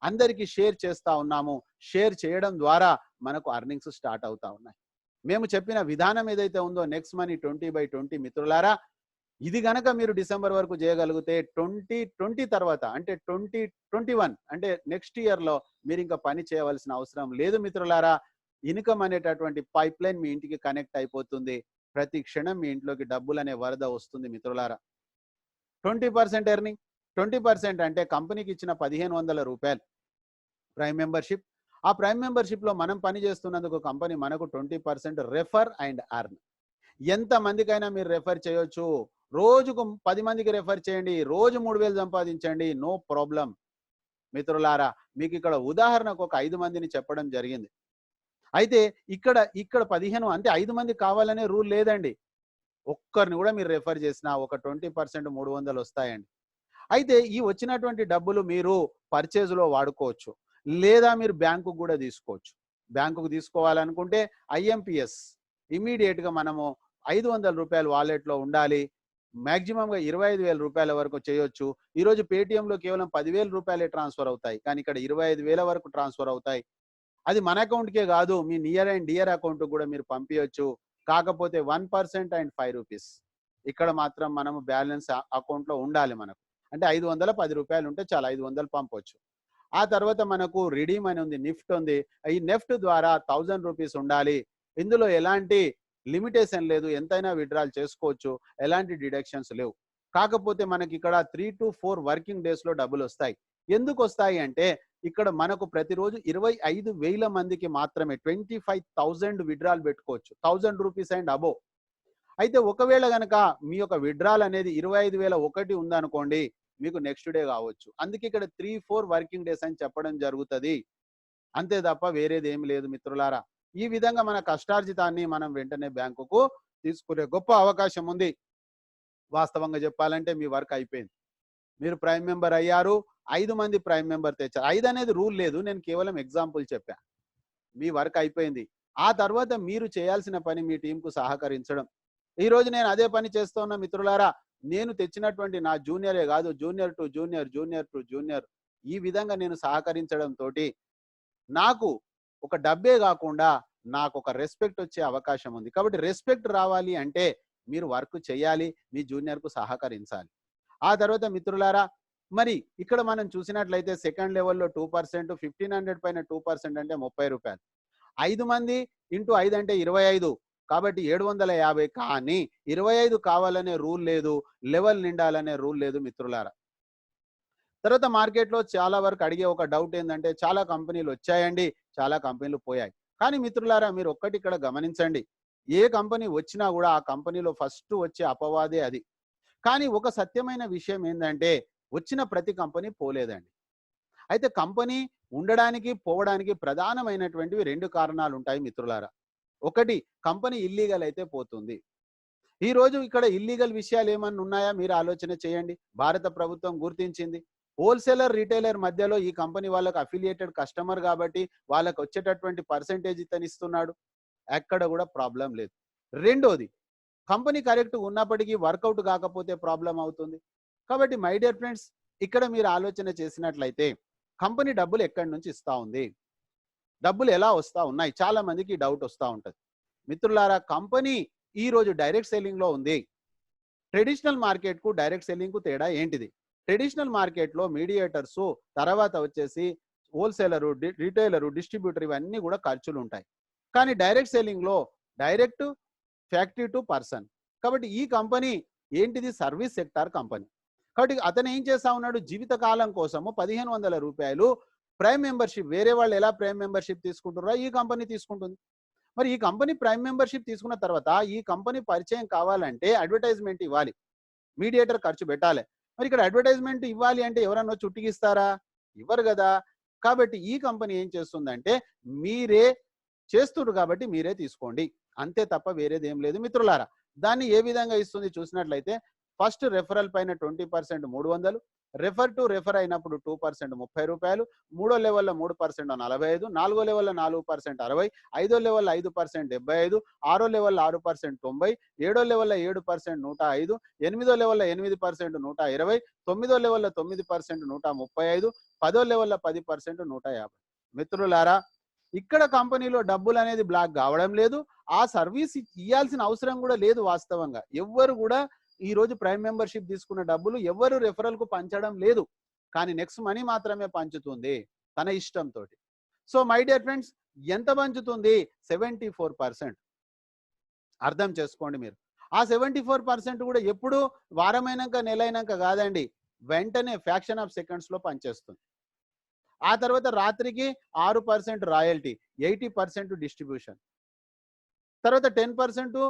అందరికీ షేర్ చేస్తూ ఉన్నాము. షేర్ చేయడం ద్వారా మనకు అర్నింగ్స్ స్టార్ట్ అవుతా ఉన్నాయి. మేము చెప్పిన విధానం ఏదైతే ఉందో నెక్స్ట్ మనీ 20/20 మిత్రులారా, ఇది గనక మీరు డిసెంబర్ వరకు చేయగలిగితే 2020 తర్వాత అంటే 2021 అంటే నెక్స్ట్ ఇయర్లో మీరు ఇంకా పని చేయవలసిన అవసరం లేదు మిత్రులారా. ఇన్కమ్ అనేటటువంటి పైప్ లైన్ మీ ఇంటికి కనెక్ట్ అయిపోతుంది. ప్రతి క్షణం మీ ఇంట్లోకి డబ్బులు అనే వరద వస్తుంది మిత్రులారా. 20% ఎర్నింగ్, 20% అంటే కంపెనీకి ఇచ్చిన ₹1,500 ప్రైమ్ మెంబర్షిప్. ఆ ప్రైమ్ మెంబర్షిప్లో మనం పని చేస్తున్నందుకు కంపెనీ మనకు 20% రెఫర్ అండ్ అర్న్. ఎంత మందికైనా మీరు రెఫర్ చేయొచ్చు. రోజుకు 10 మందికి రెఫర్ చేయండి, రోజు 3000 సంపాదించండి, నో ప్రాబ్లం మిత్రులారా. మీకు ఇక్కడ ఉదాహరణకు ఒక 5 మందిని చెప్పడం జరిగింది. అయితే ఇక్కడ 15 అంటే 5 మంది కావాలనే రూల్ లేదండి. ఒక్కరిని కూడా మీరు రెఫర్ చేసినా ఒక 20% 300 వస్తాయండి. అయితే ఈ వచ్చినటువంటి డబ్బులు మీరు పర్చేజ్లో వాడుకోవచ్చు, లేదా మీరు బ్యాంకుకు కూడా తీసుకోవచ్చు. బ్యాంకుకు తీసుకోవాలనుకుంటే ఐఎంపిఎస్ ఇమీడియట్గా మనము ₹500 వాలెట్లో ఉండాలి. మ్యాక్సిమంగా ₹25,000 వరకు చేయొచ్చు. ఈరోజు పేటిఎంలో కేవలం ₹10,000 ట్రాన్స్ఫర్ అవుతాయి, కానీ ఇక్కడ 25,000 వరకు ట్రాన్స్ఫర్ అవుతాయి. అది మన అకౌంట్కే కాదు, మీ నియర్ అండ్ డియర్ అకౌంట్ కూడా మీరు పంపించవచ్చు. కాకపోతే 1% అండ్ ₹5. ఇక్కడ మాత్రం మనము బ్యాలెన్స్ అకౌంట్లో ఉండాలి మనకు. అంటే ₹510 ఉంటే చాలా, 500 పంపొచ్చు. ఆ తర్వాత మనకు రిడీమ్ అని ఉంది, నిఫ్ట్ ఉంది. ఈ నెఫ్ట్ ద్వారా ₹1000 ఉండాలి. ఇందులో ఎలాంటి లిమిటేషన్ లేదు, ఎంతైనా విత్డ్రాల్ చేసుకోవచ్చు, ఎలాంటి డిడక్షన్స్ లేవు. కాకపోతే మనకి ఇక్కడ 3 to 4 వర్కింగ్ డేస్లో డబ్బులు వస్తాయి. ఎందుకు వస్తాయి అంటే ఇక్కడ మనకు ప్రతిరోజు 25,000 మందికి మాత్రమే 25,000 విత్డ్రాల్ పెట్టుకోవచ్చు, ₹1,000 అండ్ అబోవ్. అయితే ఒకవేళ గనక మీ యొక్క విత్డ్రాల్ అనేది 25,001 ఉందనుకోండి, మీకు నెక్స్ట్ డే కావచ్చు. అందుకే ఇక్కడ 3-4 వర్కింగ్ డేస్ అని చెప్పడం జరుగుతుంది. అంతే తప్ప వేరేది ఏమి లేదు మిత్రులారా. ఈ విధంగా మన కష్టార్జితాన్ని మనం వెంటనే బ్యాంకుకు తీసుకునే గొప్ప అవకాశం ఉంది. వాస్తవంగా చెప్పాలంటే మీ వర్క్ అయిపోయింది, మీరు ప్రైమ్ మెంబర్ అయ్యారు, 5 మంది ప్రైమ్ మెంబర్ తెచ్చారు. 5 అనేది రూల్ లేదు, నేను కేవలం ఎగ్జాంపుల్ చెప్పా. మీ వర్క్ అయిపోయింది. ఆ తర్వాత మీరు చేయాల్సిన పని మీ టీంకు సహకరించడం. ఈ రోజు నేను అదే పని చేస్తున్న మిత్రులారా. నేను తెచ్చినటువంటి నా జూనియరే కాదు, junior to junior, junior to junior, ఈ విధంగా నేను సహకరించడం తోటి నాకు ఒక డబ్బే కాకుండా నాకు ఒక రెస్పెక్ట్ వచ్చే అవకాశం ఉంది. కాబట్టి రెస్పెక్ట్ రావాలి అంటే మీరు వర్క్ చేయాలి, మీ జూనియర్కు సహకరించాలి. ఆ తర్వాత మిత్రులారా, మరి ఇక్కడ మనం చూసినట్లయితే సెకండ్ లెవెల్లో 2%, 1500 పైన 2% అంటే ₹30. 5 మంది ఇంటూ 5 అంటే 25. కాబట్టి 750, కానీ 25 కావాలనే రూల్ లేదు, లెవెల్ నిండాలనే రూల్ లేదు మిత్రులారా. తర్వాత మార్కెట్లో చాలా వరకు అడిగే ఒక డౌట్ ఏంటంటే, చాలా కంపెనీలు వచ్చాయండి, చాలా కంపెనీలు పోయాయి. కానీ మిత్రులారా, మీరు ఒక్కటి ఇక్కడ గమనించండి. ఏ కంపెనీ వచ్చినా కూడా ఆ కంపెనీలో ఫస్ట్ వచ్చే అపవాదే అది. కానీ ఒక సత్యమైన విషయం ఏంటంటే, వచ్చిన ప్రతి కంపెనీ పోలేదండి. అయితే కంపెనీ ఉండడానికి, పోవడానికి ప్రధానమైనటువంటివి 2 కారణాలు ఉంటాయి మిత్రులారా. ఒకటి, కంపెనీ ఇల్లీగల్ అయితే పోతుంది. ఈ రోజు ఇక్కడ ఇల్లీగల్ విషయాలు ఏమన్నా ఉన్నాయా మీరు ఆలోచన చేయండి. భారత ప్రభుత్వం గుర్తించింది. హోల్సేలర్, రిటైలర్ మధ్యలో ఈ కంపెనీ వాళ్ళకి అఫిలియేటెడ్ కస్టమర్ కాబట్టి వాళ్ళకి వచ్చేటటువంటి పర్సెంటేజ్ ఇతనిస్తున్నాడు. ఎక్కడ కూడా ప్రాబ్లం లేదు. రెండోది, కంపెనీ కరెక్ట్ ఉన్నప్పటికీ వర్కౌట్ కాకపోతే ప్రాబ్లం అవుతుంది. కాబట్టి మై డియర్ ఫ్రెండ్స్, ఇక్కడ మీరు ఆలోచన చేసినట్లయితే కంపెనీ డబ్బులు ఎక్కడి నుంచి ఇస్తా ఉంది, డబ్బులు ఎలా వస్తా ఉన్నాయి, చాలా మందికి డౌట్ వస్తూ ఉంటుంది. మిత్రులారా, కంపెనీ ఈ రోజు డైరెక్ట్ సెల్లింగ్ లో ఉంది. ట్రెడిషనల్ మార్కెట్ కు డైరెక్ట్ సెల్లింగ్ కు తేడా ఏంటిది? ట్రెడిషనల్ మార్కెట్ లో మీడియేటర్స్, తర్వాత వచ్చేసి హోల్సేలరు, రిటైలరు, డిస్ట్రిబ్యూటర్, ఇవన్నీ కూడా ఖర్చులు ఉంటాయి. కానీ డైరెక్ట్ సెల్లింగ్ లో డైరెక్ట్ ఫ్యాక్టరీ టు పర్సన్. కాబట్టి ఈ కంపెనీ ఏంటిది? Service sector company. కాబట్టి అతను ఏం చేస్తా ఉన్నాడు? జీవితకాలం కోసము 1500 రూపాయలు ప్రైమ్ మెంబర్షిప్, వేరే వాళ్ళు ఎలా ప్రైమ్ మెంబర్షిప్ తీసుకుంటారో ఈ కంపెనీ తీసుకుంటుంది. మరి ఈ కంపెనీ ప్రైమ్ మెంబర్షిప్ తీసుకున్న తర్వాత ఈ కంపెనీ పరిచయం కావాలంటే అడ్వర్టైజ్మెంట్ ఇవ్వాలి, మీడియేటర్ ఖర్చు పెట్టాలి. మరి ఇక్కడ అడ్వర్టైజ్మెంట్ ఇవ్వాలి అంటే ఎవరన్నా చుట్టికిస్తారా? ఇవ్వరు కదా. కాబట్టి ఈ కంపెనీ ఏం చేస్తుందంటే, మీరే చేస్తున్నారు కాబట్టి మీరే తీసుకోండి, అంతే తప్ప వేరేది ఏం లేదు మిత్రులారా. దాన్ని ఏ విధంగా ఇస్తుంది చూసినట్లయితే, ఫస్ట్ రెఫరల్ పైన 20% 300, రెఫర్ టు రెఫర్ అయినప్పుడు 2% 30 రూపాయలు, మూడో లెవెల్లో 3% 45, నాలుగో లెవెల్లో 4% 60, ఐదో లెవెల్లో 5% 75, ఆరో లెవెల్లో 6% 90, ఏడో లెవెల్లో 7% 105, ఎనిమిదో లెవెల్లో 8% 120, తొమ్మిదో లెవెల్లో 9% 135, పదో లెవెల్లో 10% 150. మిత్రులారా, ఇక్కడ కంపెనీలో డబ్బులు అనేది బ్లాక్ కావడం లేదు, ఆ సర్వీస్ ఇవ్వాల్సిన అవసరం కూడా లేదు. వాస్తవంగా ఎవ్వరు కూడా ఈ రోజు ప్రైమ్ మెంబర్షిప్ తీసుకున్న డబ్బులు ఎవరు రెఫరల్ కు పంచడం లేదు. కానీ నెక్స్ట్ మనీ మాత్రమే పంచుతుంది తన ఇష్టంతో. సో మై డియర్ ఫ్రెండ్స్, ఎంత పంచుతుంది? 74%. అర్థం చేసుకోండి మీరు. ఆ 74% కూడా ఎప్పుడు? వారమైనాక, నెలైనాక కాదండి, వెంటనే ఫ్యాక్షన్ ఆఫ్ సెకండ్స్ లో పనిచేస్తుంది. ఆ తర్వాత రాత్రికి 6% రాయల్టీ, 80% డిస్ట్రిబ్యూషన్, తర్వాత 10%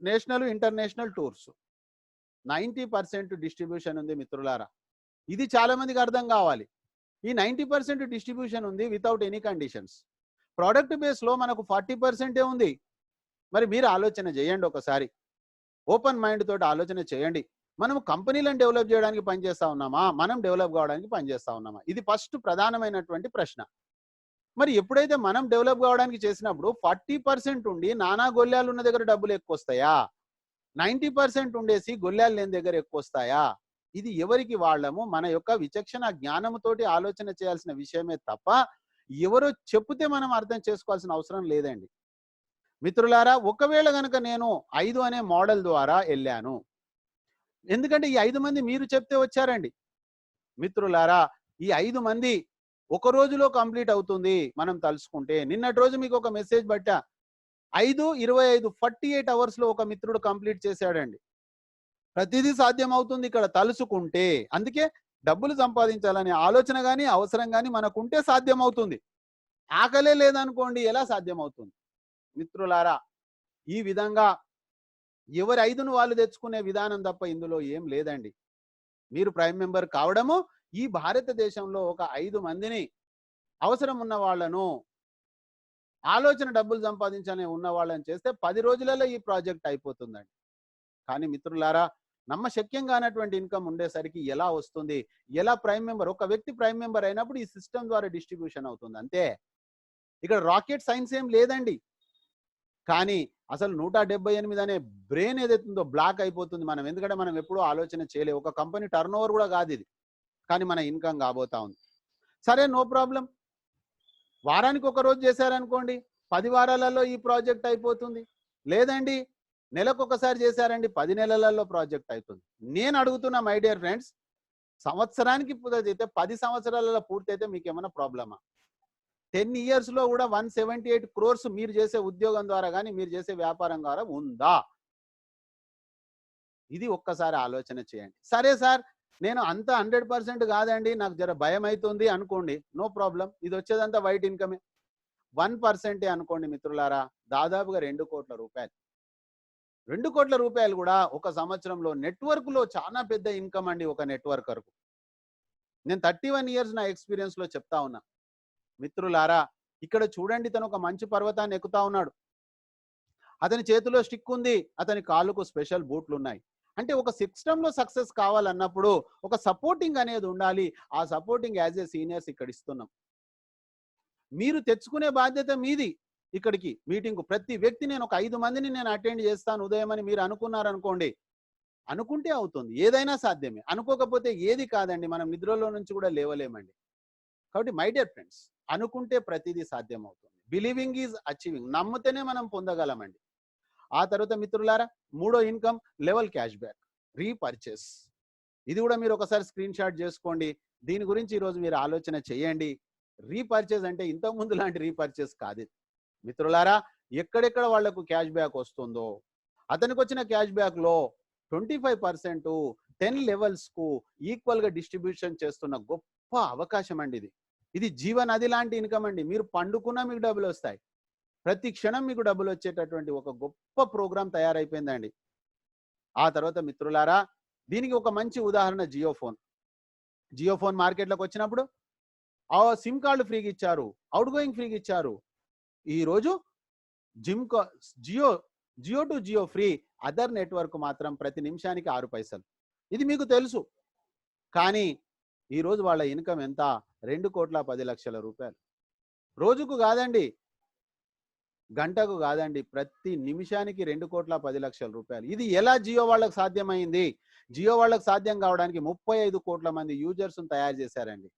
నేషనల్ ఇంటర్నేషనల్ టూర్స్, 90% డిస్ట్రిబ్యూషన్ ఉంది మిత్రులారా. ఇది చాలా మందికి అర్థం కావాలి. ఈ 90% డిస్ట్రిబ్యూషన్ ఉంది without any conditions. Product base లో మనకు 40% ఉంది. మరి మీరు ఆలోచన చేయండి ఒకసారి, ఓపెన్ మైండ్ తోటి ఆలోచన చేయండి. మనం కంపెనీలను డెవలప్ చేయడానికి పనిచేస్తా ఉన్నామా, మనం డెవలప్ కావడానికి పనిచేస్తా ఉన్నామా? ఇది ఫస్ట్ ప్రధానమైనటువంటి ప్రశ్న. మరి ఎప్పుడైతే మనం డెవలప్ కావడానికి చేసినప్పుడు 40% ఉండి నానా గొల్లాలు ఉన్న దగ్గర డబ్బులు ఎక్కువ వస్తాయా, 90% ఉండేసి గొల్లాలు లేని దగ్గర ఎక్కువ వస్తాయా? ఇది ఎవరికి వాళ్ళము మన యొక్క విచక్షణ జ్ఞానముతోటి ఆలోచన చేయాల్సిన విషయమే తప్ప ఎవరో చెప్తే మనం అర్థం చేసుకోవాల్సిన అవసరం లేదండి. మిత్రులారా, ఒకవేళ గనక నేను 5 అనే మోడల్ ద్వారా వెళ్ళాను, ఎందుకంటే ఈ 5 మంది మీరు చెప్తే వచ్చారండి. మిత్రులారా, ఈ 5 మంది ఒక రోజులో కంప్లీట్ అవుతుంది మనం తలుసుకుంటే. నిన్నటి రోజు మీకు ఒక మెసేజ్ పట్టా, 5:25 48 అవర్స్ లో ఒక మిత్రుడు కంప్లీట్ చేశాడండి. ప్రతిదీ సాధ్యం అవుతుంది ఇక్కడ తలుసుకుంటే. అందుకే డబ్బులు సంపాదించాలనే ఆలోచన కానీ అవసరం కానీ మనకుంటే సాధ్యం అవుతుంది. ఆకలే లేదనుకోండి, ఎలా సాధ్యం అవుతుంది? మిత్రులారా, ఈ విధంగా ఎవరి 5ను వాళ్ళు తెచ్చుకునే విధానం తప్ప ఇందులో ఏం లేదండి. మీరు ప్రైమ్ మెంబర్ కావడము, ఈ భారతదేశంలో ఒక 5 మందిని, అవసరం ఉన్న వాళ్ళను, ఆలోచన డబ్బులు సంపాదించాలని ఉన్న వాళ్ళని చేస్తే 10 రోజులలో ఈ ప్రాజెక్ట్ అయిపోతుందండి. కానీ మిత్రులారా, నమ్మశక్యం కానటువంటి ఇన్కమ్ ఉండేసరికి ఎలా వస్తుంది? ఎలా ప్రైమ్ మెంబర్? ఒక వ్యక్తి ప్రైమ్ మెంబర్ అయినప్పుడు ఈ సిస్టమ్ ద్వారా డిస్ట్రిబ్యూషన్ అవుతుంది అంతే. ఇక్కడ రాకెట్ సైన్స్ ఏం లేదండి. కానీ అసలు 178 అనే బ్రెయిన్ ఏదైతుందో బ్లాక్ అయిపోతుంది మనం. ఎందుకంటే మనం ఎప్పుడూ ఆలోచన చేయలేము. ఒక కంపెనీ టర్న్ ఓవర్ కూడా కాదు ఇది, కానీ మన ఇన్కమ్ కాబోతా ఉంది. సరే, నో ప్రాబ్లం. వారానికి ఒక రోజు చేశారనుకోండి, 10 వారాలలో ఈ ప్రాజెక్ట్ అయిపోతుంది. లేదండి, నెలకు ఒకసారి చేశారండి, 10 నెలలలో ప్రాజెక్ట్ అవుతుంది. నేను అడుగుతున్నా మై డియర్ ఫ్రెండ్స్, సంవత్సరానికి పూర్తయితే 10 సంవత్సరాలలో పూర్తయితే మీకు ఏమైనా ప్రాబ్లమా? 10 years లో కూడా 178 crores మీరు చేసే ఉద్యోగం ద్వారా కానీ మీరు చేసే వ్యాపారం ద్వారా ఉందా? ఇది ఒక్కసారి ఆలోచన చేయండి. సరే సార్, నేను అంత 100% కాదండి, నాకు జర భయం అవుతుంది అనుకోండి, నో ప్రాబ్లం. ఇది వచ్చేదంతా వైట్ ఇన్కమే. 1% అనుకోండి మిత్రులారా, దాదాపుగా 2 కోట్ల రూపాయలు. 2 కోట్ల రూపాయలు కూడా ఒక సంవత్సరంలో నెట్వర్క్లో చాలా పెద్ద ఇన్కమ్ అండి ఒక నెట్వర్కర్కు. నేను 31 years నా ఎక్స్పీరియన్స్ లో చెప్తా ఉన్నా. మిత్రులారా, ఇక్కడ చూడండి, తను ఒక మంచు పర్వతాన్ని ఎక్కుతా ఉన్నాడు. అతని చేతిలో స్టిక్ ఉంది, అతని కాలుకు స్పెషల్ బూట్లు ఉన్నాయి. అంటే ఒక సిస్టంలో సక్సెస్ కావాలన్నప్పుడు ఒక సపోర్టింగ్ అనేది ఉండాలి. ఆ సపోర్టింగ్ యాజ్ ఏ సీనియర్స్ ఇక్కడ ఇస్తున్నాం. మీరు తెచ్చుకునే బాధ్యత మీది. ఇక్కడికి మీటింగ్ ప్రతి వ్యక్తి నేను ఒక 5 మందిని నేను అటెండ్ చేస్తాను ఉదయం అని మీరు అనుకున్నారనుకోండి, అనుకుంటే అవుతుంది, ఏదైనా సాధ్యమే. అనుకోకపోతే ఏది కాదండి, మనం నిద్రలో నుంచి కూడా లేవలేమండి. కాబట్టి మై డియర్ ఫ్రెండ్స్, అనుకుంటే ప్రతిదీ సాధ్యం అవుతుంది. Believing is achieving. నమ్మితేనే మనం పొందగలమండి. ఆ తర్వాత మిత్రులారా, మూడో income level cash back, repurchase. ఇది కూడా మీరు ఒకసారి స్క్రీన్ షాట్ చేసుకోండి. దీని గురించి ఈరోజు మీరు ఆలోచన చేయండి. రీపర్చేస్ అంటే ఇంతకుముందు లాంటి రీపర్చేస్ కాదు మిత్రులారా. ఎక్కడెక్కడ వాళ్లకు క్యాష్ బ్యాక్ వస్తుందో, అతనికి వచ్చిన క్యాష్ బ్యాక్ లో 25% 10 levels కు ఈక్వల్ గా డిస్ట్రిబ్యూషన్ చేస్తున్న గొప్ప అవకాశం అండి ఇది. ఇది జీవనది లాంటి ఇన్కమ్ అండి. మీరు పండుకున్నా మీకు డబ్బులు వస్తాయి, ప్రతి క్షణం మీకు డబ్బులు వచ్చేటటువంటి ఒక గొప్ప ప్రోగ్రాం తయారైపోయిందండి. ఆ తర్వాత మిత్రులారా, దీనికి ఒక మంచి ఉదాహరణ జియో ఫోన్. జియో ఫోన్ మార్కెట్లోకి వచ్చినప్పుడు ఆ సిమ్ కార్డు ఫ్రీగా ఇచ్చారు, అవుట్ గోయింగ్ ఫ్రీగా ఇచ్చారు. ఈ రోజు Jio to Jio free, other network మాత్రం ప్రతి నిమిషానికి 6 పైసలు. ఇది మీకు తెలుసు. కానీ ఈ రోజు వాళ్ళ ఇన్కమ్ ఎంత? 2,10,00,000 రూపాయలు. రోజుకు కాదండి, గంటకు కాదండి, ప్రతి నిమిషానికి 2,10,00,000 రూపాయలు. ఇది ఎలా జియో వాళ్ళకి సాధ్యమైంది? జియో వాళ్ళకి సాధ్యం కావడానికి 35 కోట్ల మంది యూజర్స్ తయారు చేశారండి.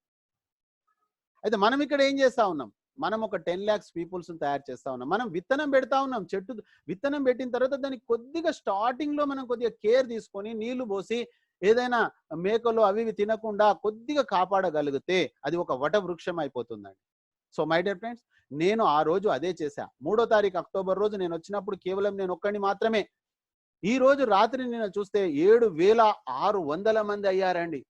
అయితే మనం ఇక్కడ ఏం చేస్తా ఉన్నాం? మనం ఒక 10 lakhs పీపుల్స్ తయారు చేస్తా ఉన్నాం. మనం విత్తనం పెడతా ఉన్నాం. చెట్టు విత్తనం పెట్టిన తర్వాత దానికి కొద్దిగా స్టార్టింగ్ లో మనం కొద్దిగా కేర్ తీసుకొని నీళ్లు పోసి ఏదైనా మేకలు అవి ఇవి తినకుండా కొద్దిగా కాపాడగలిగితే అది ఒక వట వృక్షం అయిపోతుందండి. సో మై డియర్ ఫ్రెండ్స్, నేను ఆ రోజు అదే చేశా. 3వ తారీఖు అక్టోబర్ రోజు నేను వచ్చినప్పుడు కేవలం నేను ఒక్కడిని మాత్రమే. ఈ రోజు రాత్రి నేను చూస్తే 7,600 మంది అయ్యారండి.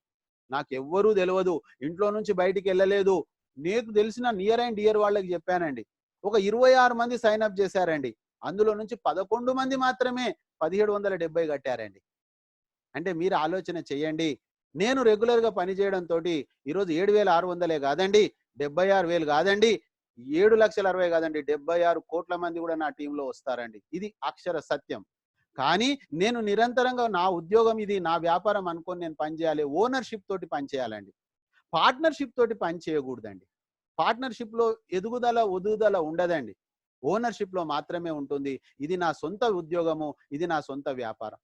నాకెవ్వరూ తెలియదు, ఇంట్లో నుంచి బయటికి వెళ్ళలేదు. నీకు తెలిసిన నియర్ అండ్ డియర్ వాళ్ళకి చెప్పానండి. ఒక 26 మంది సైన్ అప్ చేశారండి. అందులో నుంచి 11 మంది మాత్రమే 1770 కట్టారండి. అంటే మీరు ఆలోచన చేయండి. నేను రెగ్యులర్ గా పనిచేయడంతో ఈరోజు 7,600 కాదండి, 76,000 కాదండి, 7,60,000 కాదండి, 76 కోట్ల మంది కూడా నా టీంలో వస్తారండి. ఇది అక్షర సత్యం. కానీ నేను నిరంతరంగా నా ఉద్యోగం ఇది, నా వ్యాపారం అనుకొని నేను పనిచేయాలి. ఓనర్షిప్ తోటి పనిచేయాలండి, పార్ట్నర్షిప్ తోటి పని చేయకూడదండి. పార్ట్నర్షిప్ లో ఎదుగుదల ఒదుగుదల ఉండదండి, ఓనర్షిప్ లో మాత్రమే ఉంటుంది. ఇది నా సొంత ఉద్యోగము, ఇది నా సొంత వ్యాపారం.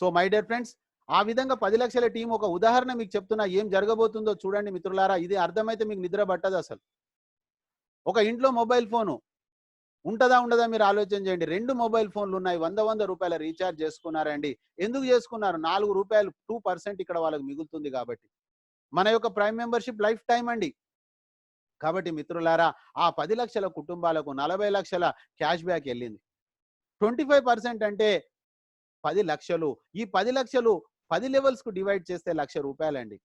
సో మై డియర్ ఫ్రెండ్స్, ఆ విధంగా 10 లక్షల టీం ఒక ఉదాహరణ మీకు చెప్తున్నా. ఏం జరగబోతుందో చూడండి మిత్రులారా. ఇది అర్థమైతే మీకు నిద్ర పట్టదు అసలు. ఒక ఇంట్లో మొబైల్ ఫోను ఉంటదా ఉండదా మీరు ఆలోచన చేయండి. 2 మొబైల్ ఫోన్లు ఉన్నాయి, 100 రూపాయల రీఛార్జ్ చేసుకున్నారండి. ఎందుకు చేసుకున్నారు? 4 రూపాయలు 2% ఇక్కడ వాళ్ళకి మిగులుతుంది కాబట్టి. మన యొక్క ప్రైమ్ మెంబర్షిప్ లైఫ్ టైం అండి. కాబట్టి మిత్రులారా, ఆ 10 లక్షల కుటుంబాలకు 40 లక్షల క్యాష్ బ్యాక్ వెళ్ళింది. 25% అంటే 10 లక్షలు. ఈ 10 లక్షలు 10 లెవెల్స్ కు డివైడ్ చేస్తే 1,00,000 రూపాయలండి.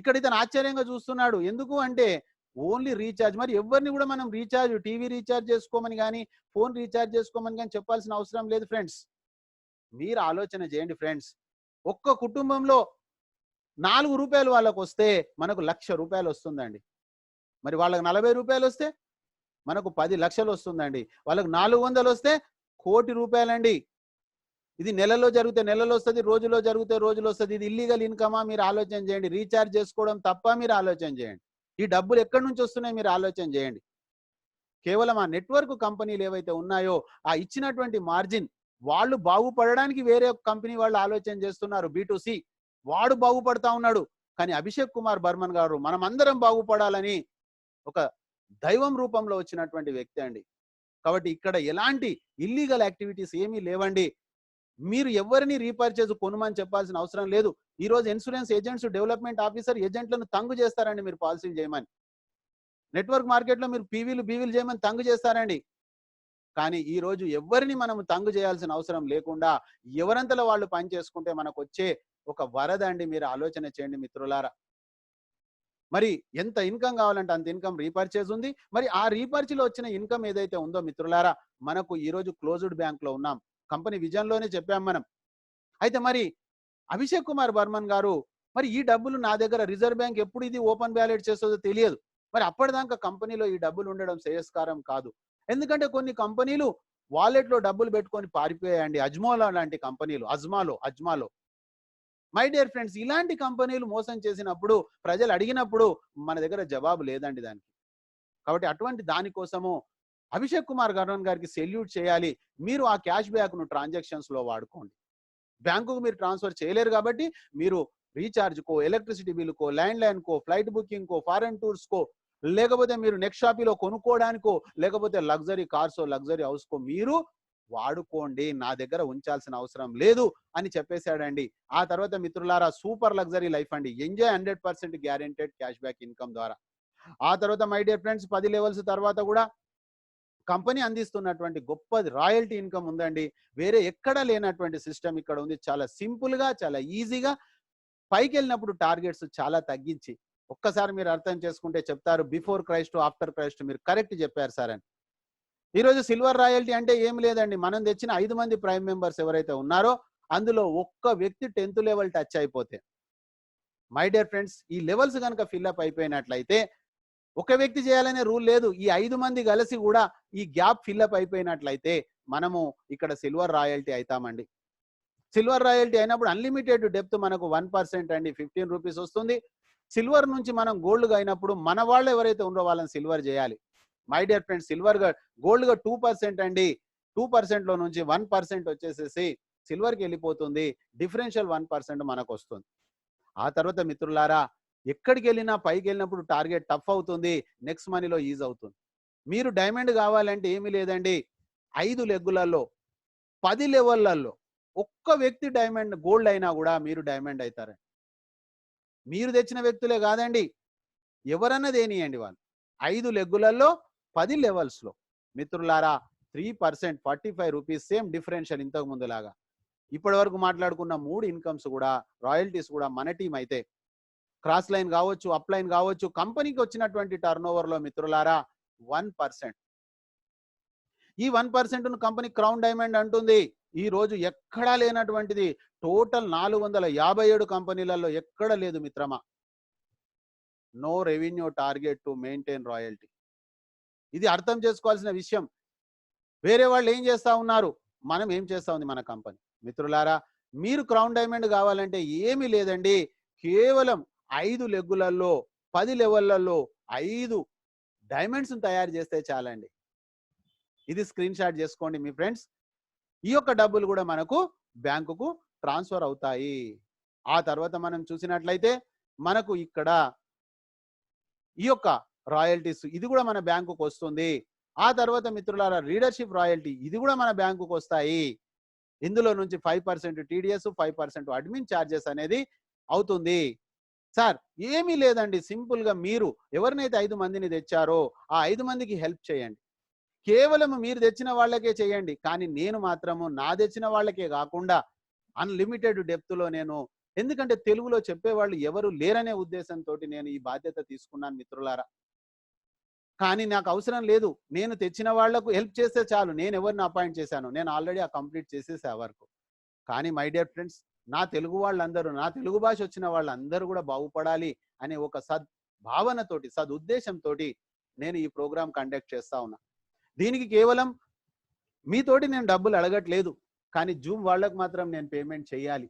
ఇక్కడ ఇతను ఆశ్చర్యంగా చూస్తున్నాడు. ఎందుకు అంటే ఓన్లీ రీఛార్జ్. మరి ఎవరిని కూడా మనం రీఛార్జ్, టీవీ రీఛార్జ్ చేసుకోమని కానీ, ఫోన్ రీఛార్జ్ చేసుకోమని కానీ చెప్పాల్సిన అవసరం లేదు ఫ్రెండ్స్. మీరు ఆలోచన చేయండి ఫ్రెండ్స్. ఒక్క కుటుంబంలో 4 రూపాయలు వాళ్ళకు వస్తే మనకు 1,00,000 రూపాయలు వస్తుందండి. మరి వాళ్ళకి 40 రూపాయలు వస్తే మనకు 10 లక్షలు వస్తుందండి. వాళ్ళకు 400 వస్తే 1,00,00,000 రూపాయలండి. ఇది నెలలో జరిగితే నెలలో వస్తుంది, రోజులో జరిగితే రోజులో వస్తుంది. ఇది ఇల్లీగల్ ఇన్కమా? మీరు ఆలోచన చేయండి. రీఛార్జ్ చేసుకోవడం తప్ప? మీరు ఆలోచన చేయండి. ఈ డబ్బులు ఎక్కడి నుంచి వస్తున్నాయి? మీరు ఆలోచన చేయండి. కేవలం ఆ నెట్వర్క్ కంపెనీలు ఏవైతే ఉన్నాయో ఆ ఇచ్చినటువంటి మార్జిన్, వాళ్ళు బాగుపడడానికి వేరే కంపెనీ వాళ్ళు ఆలోచన చేస్తున్నారు. B2C వాడు బాగుపడతా ఉన్నాడు. కానీ అభిషేక్ కుమార్ బర్మన్ గారు మనమందరం బాగుపడాలని ఒక దైవం రూపంలో వచ్చినటువంటి వ్యక్తి అండి. కాబట్టి ఇక్కడ ఎలాంటి ఇల్లీగల్ యాక్టివిటీస్ ఏమీ లేవండి. మీరు ఎవరిని రీపర్చేజ్ కొనుమని చెప్పాల్సిన అవసరం లేదు. ఈ రోజు ఇన్సూరెన్స్ ఏజెంట్స్, డెవలప్మెంట్ ఆఫీసర్ ఏజెంట్లను తంగు చేస్తారండి మీరు పాలసీలు చేయమని. నెట్వర్క్ మార్కెట్లో మీరు పీవీలు బీవీలు చేయమని తంగు చేస్తారండి. కానీ ఈ రోజు ఎవరిని మనం తంగు చేయాల్సిన అవసరం లేకుండా ఎవరంతలో వాళ్ళు పని చేసుకుంటే మనకొచ్చే ఒక వరద అండి. మీరు ఆలోచన చేయండి మిత్రులారా. మరి ఎంత ఇన్కమ్ కావాలంటే అంత ఇన్కమ్ రీపర్చేజ్ ఉంది. మరి ఆ రీపర్చేలో వచ్చిన ఇన్కమ్ ఏదైతే ఉందో మిత్రులారా, మనకు ఈ రోజు క్లోజ్డ్ బ్యాంక్ లో ఉన్నాం. కంపెనీ విజన్ లోనే చెప్పాం మనం. అయితే మరి అభిషేక్ కుమార్ బర్మన్ గారు, మరి ఈ డబ్బులు నా దగ్గర రిజర్వ్ బ్యాంక్ ఎప్పుడు ఇది ఓపెన్ బ్యాలెట్ చేస్తుందో తెలియదు. మరి అప్పటిదాకా కంపెనీలో ఈ డబ్బులు ఉండడం శ్రేయస్కరం కాదు. ఎందుకంటే కొన్ని కంపెనీలు వాలెట్ లో డబ్బులు పెట్టుకొని పారిపోయాయండి. అజ్మోలా లాంటి కంపెనీలు, అజ్మాలో. మై డియర్ ఫ్రెండ్స్, ఇలాంటి కంపెనీలు మోసం చేసినప్పుడు ప్రజలు అడిగినప్పుడు మన దగ్గర జవాబు లేదండి దానికి. కాబట్టి అటువంటి దానికోసము అభిషేక్ కుమార్ గర్వన్ గారికి సెల్యూట్ చేయాలి. మీరు ఆ క్యాష్ బ్యాక్ ను ట్రాన్సాక్షన్స్ లో వాడుకోండి. బ్యాంకుకు మీరు ట్రాన్స్ఫర్ చేయలేరు కాబట్టి మీరు రీఛార్జ్ కో, ఎలక్ట్రిసిటీ బిల్ కో, ల్యాండ్ లైన్ కో, ఫ్లైట్ బుకింగ్ కో, ఫారెన్ టూర్స్ కో, లేకపోతే మీరు నెక్స్ట్ షాపీలో కొనుక్కోవడానికో, లేకపోతే లగ్జరీ కార్సో, లగ్జరీ హౌస్ కో మీరు వాడుకోండి. నా దగ్గర ఉంచాల్సిన అవసరం లేదు అని చెప్పేశాడండి. ఆ తర్వాత మిత్రులారా, సూపర్ లగ్జరీ లైఫ్ అండి. Enjoy 100% guaranteed cash back income ద్వారా. ఆ తర్వాత మై డియర్ ఫ్రెండ్స్, 10 లెవెల్స్ తర్వాత కూడా కంపెనీ అందిస్తున్నటువంటి గొప్ప రాయల్టీ ఇన్కమ్ ఉందండి. వేరే ఎక్కడా లేనటువంటి సిస్టమ్ ఇక్కడ ఉంది. చాలా సింపుల్ గా, చాలా ఈజీగా పైకి వెళ్ళినప్పుడు టార్గెట్స్ చాలా తగ్గించి, ఒక్కసారి మీరు అర్థం చేసుకుంటే చెప్తారు, బిఫోర్ క్రైస్ట్ ఆఫ్టర్ క్రైస్ట్ మీరు కరెక్ట్ చెప్పారు సార్ అని. ఈరోజు సిల్వర్ రాయల్టీ అంటే ఏం లేదండి. మనం తెచ్చిన 5 మంది ప్రైమ్ మెంబర్స్ ఎవరైతే ఉన్నారో అందులో ఒక్క వ్యక్తి 10th లెవెల్ టచ్ అయిపోతే, మై డియర్ ఫ్రెండ్స్, ఈ లెవెల్స్ కనుక ఫిల్అప్ అయిపోయినట్లయితే ఒక వ్యక్తి చేయాలనే రూల్ లేదు. ఈ 5 మంది కలిసి కూడా ఈ గ్యాప్ ఫిల్అప్ అయిపోయినట్లయితే మనము ఇక్కడ సిల్వర్ రాయల్టీ అవుతామండి. సిల్వర్ రాయల్టీ అయినప్పుడు అన్లిమిటెడ్ డెప్త్ మనకు 1% అండి, 15 రూపీస్ వస్తుంది. సిల్వర్ నుంచి మనం గోల్డ్గా అయినప్పుడు మన వాళ్ళు ఎవరైతే ఉన్నారో వాళ్ళని సిల్వర్ చేయాలి. మై డియర్ ఫ్రెండ్స్, సిల్వర్గా గోల్డ్గా 2% అండి. 2% లో నుంచి 1% వచ్చేసేసి సిల్వర్కి వెళ్ళిపోతుంది. డిఫరెన్షియల్ 1% మనకు వస్తుంది. ఆ తర్వాత మిత్రులారా, ఎక్కడికి వెళ్ళినా పైకి వెళ్ళినప్పుడు టార్గెట్ టఫ్ అవుతుంది, నెక్స్ట్ మనీలో ఈజ్ అవుతుంది. మీరు డైమండ్ కావాలంటే ఏమీ లేదండి. 5 లెగ్గులలో 10 లెవెల్లలో ఒక్క వ్యక్తి డైమండ్ గోల్డ్ అయినా కూడా మీరు డైమండ్ అవుతారండి. మీరు తెచ్చిన వ్యక్తులే కాదండి, ఎవరన్నా దేనియండి వాళ్ళు. 5 లెగ్గులలో 10 లెవెల్స్ లో మిత్రులారా 3% 45 రూపీస్, సేమ్ డిఫరెన్షియల్ ఇంతకు ముందులాగా. ఇప్పటి వరకు మాట్లాడుకున్న 3 ఇన్కమ్స్ కూడా, రాయల్టీస్ కూడా మన టీం అయితే క్రాస్ లైన్ కావచ్చు, అప్ లైన్ కావచ్చు, కంపెనీకి వచ్చినటువంటి టర్న్ ఓవర్ లో మిత్రులారా 1%. ఈ 1% ను కంపెనీ క్రౌన్ డైమండ్ అంటుంది. ఈ రోజు ఎక్కడా లేనటువంటిది. టోటల్ 457 కంపెనీలలో ఎక్కడ లేదు మిత్రమా. No revenue target to maintain royalty. ఇది అర్థం చేసుకోవాల్సిన విషయం. వేరే వాళ్ళు ఏం చేస్తా ఉన్నారు, మనం ఏం చేస్తా ఉంది మన కంపెనీ. మిత్రులారా, మీరు క్రౌన్ డైమండ్ కావాలంటే ఏమీ లేదండి. కేవలం 5 లెగ్గులలో 10 లెవెల్లలో 5 డైమండ్స్ తయారు చేస్తే చాలండి. ఇది స్క్రీన్ షాట్ చేసుకోండి మీ ఫ్రెండ్స్. ఈ యొక్క డబ్బులు కూడా మనకు బ్యాంకుకు ట్రాన్స్ఫర్ అవుతాయి. ఆ తర్వాత మనం చూసినట్లయితే మనకు ఇక్కడ ఈ యొక్క రాయల్టీస్ ఇది కూడా మన బ్యాంకుకు వస్తుంది. ఆ తర్వాత మిత్రులారా, లీడర్షిప్ రాయల్టీ ఇది కూడా మన బ్యాంకుకు వస్తాయి. ఇందులో నుంచి 5% టీడీఎస్, 5% అడ్మిన్ ఛార్జెస్ అనేది అవుతుంది. సార్ ఏమీ లేదండి, సింపుల్ గా మీరు ఎవరినైతే 5 మందిని తెచ్చారో ఆ 5 మందికి హెల్ప్ చేయండి. కేవలం మీరు తెచ్చిన వాళ్ళకే చేయండి. కానీ నేను మాత్రము నా తెచ్చిన వాళ్ళకే కాకుండా అన్లిమిటెడ్ డెప్త్ లో నేను, ఎందుకంటే తెలుగులో చెప్పేవాళ్ళు ఎవరు లేరనే ఉద్దేశంతో నేను ఈ బాధ్యత తీసుకున్నాను మిత్రులారా. కానీ నాకు అవసరం లేదు, నేను తెచ్చిన వాళ్లకు హెల్ప్ చేస్తే చాలు. నేను ఎవరిని అపాయింట్ చేశాను, నేను ఆల్రెడీ ఆ కంప్లీట్ చేసేసా వరకు. కానీ మై డియర్ ఫ్రెండ్స్, నా తెలుగు వాళ్ళందరూ, నా తెలుగు భాష వచ్చిన వాళ్ళందరూ కూడా బాగుపడాలి అనే ఒక సద్భావనతోటి, సదుద్దేశంతో నేను ఈ ప్రోగ్రామ్ కండక్ట్ చేస్తా ఉన్నా. దీనికి కేవలం మీతోటి నేను డబ్బులు అడగట్లేదు, కానీ జూమ్ వాళ్ళకు మాత్రం నేను పేమెంట్ చేయాలి.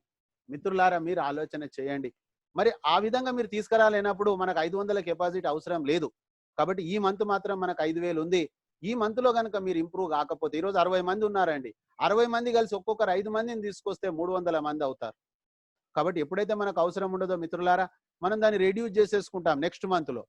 మిత్రులారా, మీరు ఆలోచన చేయండి. మరి ఆ విధంగా మీరు తీసుకురాలేనప్పుడు మనకు 500 డిపాజిట్ అవసరం లేదు. కాబట్టి ఈ మంత్ మాత్రం మనకు 5,000 ఉంది. ఈ మంత్ లో కనుక మీరు ఇంప్రూవ్ కాకపోతే, ఈరోజు 60 మంది ఉన్నారండి, 60 మంది కలిసి ఒక్కొక్కరు 5 మందిని తీసుకొస్తే 300 మంది అవుతారు. కాబట్టి ఎప్పుడైతే మనకు అవసరం ఉండదో మిత్రులారా, మనం దాన్ని రెడ్యూస్ చేసేసుకుంటాం నెక్స్ట్ మంత్ లో.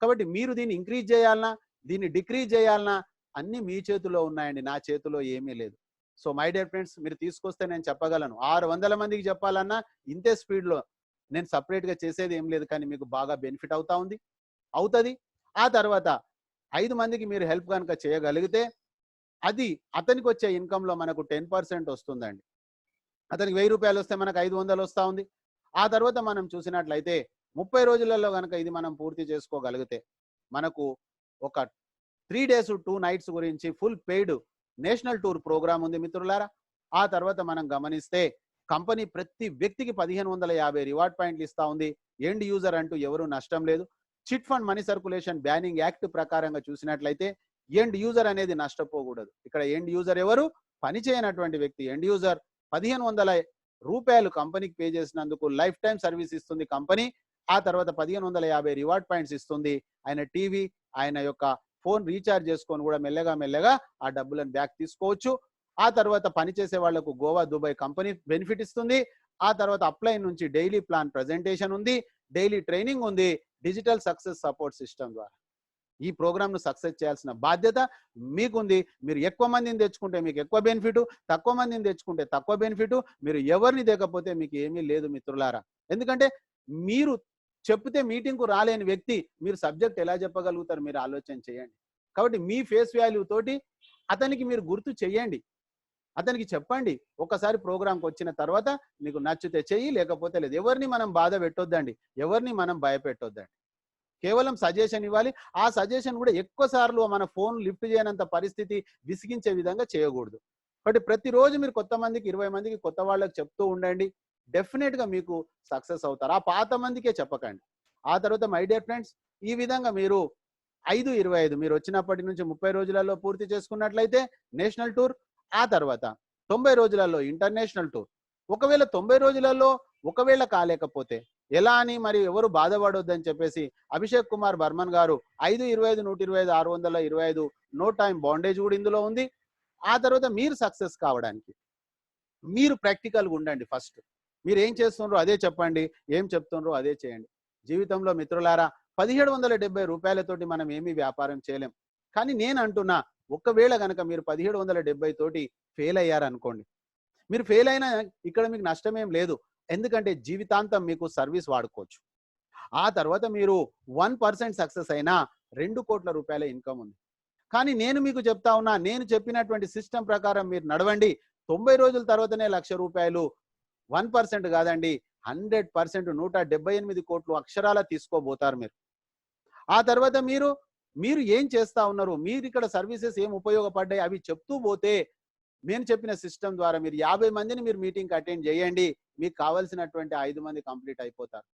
కాబట్టి మీరు దీన్ని ఇంక్రీజ్ చేయాలన్నా, దీన్ని డిక్రీజ్ చేయాలన్నా అన్ని మీ చేతిలో ఉన్నాయండి, నా చేతిలో ఏమీ లేదు. సో మై డియర్ ఫ్రెండ్స్, మీరు తీసుకొస్తే నేను చెప్పగలను. 600 మందికి చెప్పాలన్నా ఇంతే స్పీడ్ లో నేను సపరేట్ గా చేసేది ఏం లేదు. కానీ మీకు బాగా బెనిఫిట్ అవుతుంది. ఆ తర్వాత 5 మందికి మీరు హెల్ప్ కనుక చేయగలిగితే అది అతనికి వచ్చే ఇన్కంలో మనకు 10% వస్తుందండి. అతనికి 1000 రూపాయలు వస్తే మనకు 500 వస్తా ఉంది. ఆ తర్వాత మనం చూసినట్లయితే 30 రోజులలో గనక ఇది మనం పూర్తి చేసుకోగలిగితే మనకు ఒక 3 డేస్ 2 నైట్స్ గురించి full paid national tour programme ఉంది మిత్రులారా. ఆ తర్వాత మనం గమనిస్తే కంపెనీ ప్రతి వ్యక్తికి 1550 రివార్డ్ పాయింట్లు ఇస్తా ఉంది. ఎండ్ యూజర్ అంటూ ఎవరు నష్టం లేదు. Chit fund money circulation banning act ప్రకారంగా చూసినట్లయితే ఎండ్ యూజర్ అనేది నష్టపోకూడదు. ఇక్కడ ఎండ్ యూజర్ ఎవరు? పని చేయనటువంటి వ్యక్తి ఎండ్ యూజర్. 1500 రూపాయలు కంపెనీకి పే చేసినందుకు లైఫ్ టైం సర్వీస్ ఇస్తుంది కంపెనీ. ఆ తర్వాత 1550 రివార్డ్ పాయింట్స్ ఇస్తుంది. ఆయన టీవీ, ఆయన యొక్క ఫోన్ రీఛార్జ్ చేసుకొని కూడా మెల్లగా మెల్లగా ఆ డబ్బులను బ్యాక్ తీసుకోవచ్చు. ఆ తర్వాత పనిచేసే వాళ్లకు గోవా, దుబాయ్ కంపెనీ బెనిఫిట్ ఇస్తుంది. ఆ తర్వాత అప్లై నుంచి డైలీ ప్లాన్ ప్రజెంటేషన్ ఉంది, డైలీ ట్రైనింగ్ ఉంది, డిజిటల్ సక్సెస్ సపోర్ట్ సిస్టమ్ ద్వారా ఈ ప్రోగ్రామ్ ను సక్సెస్ చేయాల్సిన బాధ్యత మీకుంది. మీరు ఎక్కువ మందిని తెచ్చుకుంటే మీకు ఎక్కువ బెనిఫిట్, తక్కువ మందిని తెచ్చుకుంటే తక్కువ బెనిఫిట్. మీరు ఎవరిని తెగకపోతే మీకు ఏమీ లేదు మిత్రులారా. ఎందుకంటే మీరు చెప్తే మీటింగ్కు రాలేని వ్యక్తి మీరు సబ్జెక్ట్ ఎలా చెప్పగలుగుతారు? మీరు ఆలోచన చేయండి. కాబట్టి మీ ఫేస్ వాల్యూ తోటి అతనికి మీరు గుర్తు చేయండి, అతనికి చెప్పండి. ఒకసారి ప్రోగ్రాంకి వచ్చిన తర్వాత మీకు నచ్చితే చెయ్యి, లేకపోతే లేదు. ఎవరిని మనం బాధ పెట్టొద్దండి, ఎవరిని మనం భయపెట్టొద్దండి. కేవలం సజెషన్ ఇవ్వాలి. ఆ సజెషన్ కూడా ఎక్కువ సార్లు మన ఫోన్ లిఫ్ట్ చేయనంత పరిస్థితి విసిగించే విధంగా చేయకూడదు. కాబట్టి ప్రతిరోజు మీరు కొత్త మందికి 20 మందికి కొత్త వాళ్ళకి చెప్తూ ఉండండి. డెఫినెట్గా మీకు సక్సెస్ అవుతారు. ఆ పాత మందికే చెప్పకండి. ఆ తర్వాత మై డియర్ ఫ్రెండ్స్, ఈ విధంగా మీరు 5-25 మీరు వచ్చినప్పటి నుంచి 30 రోజులలో పూర్తి చేసుకున్నట్లయితే నేషనల్ టూర్, ఆ తర్వాత 90 రోజులలో ఇంటర్నేషనల్ టూర్. ఒకవేళ 90 రోజులలో ఒకవేళ కాలేకపోతే ఎలా అని మరి ఎవరు బాధపడొద్దని చెప్పేసి అభిషేక్ కుమార్ బర్మన్ గారు 5-25 125 625 నో టైం బాండేజ్ కూడా ఇందులో ఉంది. ఆ తర్వాత మీరు సక్సెస్ కావడానికి మీరు ప్రాక్టికల్గా ఉండండి. ఫస్ట్ మీరు ఏం చేస్తున్నారో అదే చెప్పండి, ఏం చెప్తున్నారో అదే చేయండి. జీవితంలో మిత్రులారా 1770 రూపాయలతోటి మనం ఏమీ వ్యాపారం చేయలేం. కానీ నేను అంటున్నా, ఒకవేళ గనక మీరు 1770 తోటి ఫెయిల్ అయ్యారనుకోండి, మీరు ఫెయిల్ అయినా ఇక్కడ మీకు నష్టమేం లేదు. ఎందుకంటే జీవితాంతం మీకు సర్వీస్ వాడుకోవచ్చు. ఆ తర్వాత మీరు 1% సక్సెస్ అయినా 2 కోట్ల రూపాయల ఇన్కమ్ ఉంది. కానీ నేను మీకు చెప్తా ఉన్నా, నేను చెప్పినటువంటి సిస్టమ్ ప్రకారం మీరు నడవండి. 90 రోజుల తర్వాతనే ₹1,00,000 1% కాదండి, 100% 178 కోట్లు అక్షరాల తీసుకోబోతారు మీరు. ఆ తర్వాత మీరు ఏం చేస్తా ఉన్నారు, మీరు ఇక్కడ సర్వీసెస్ ఏం ఉపయోగపడ్డాయి అవి చెప్తూ పోతే నేను చెప్పిన సిస్టమ్ ద్వారా మీరు 50 మందిని మీరు మీటింగ్ అటెండ్ చేయండి. మీకు కావాల్సినటువంటి 5 మంది కంప్లీట్ అయిపోతారు.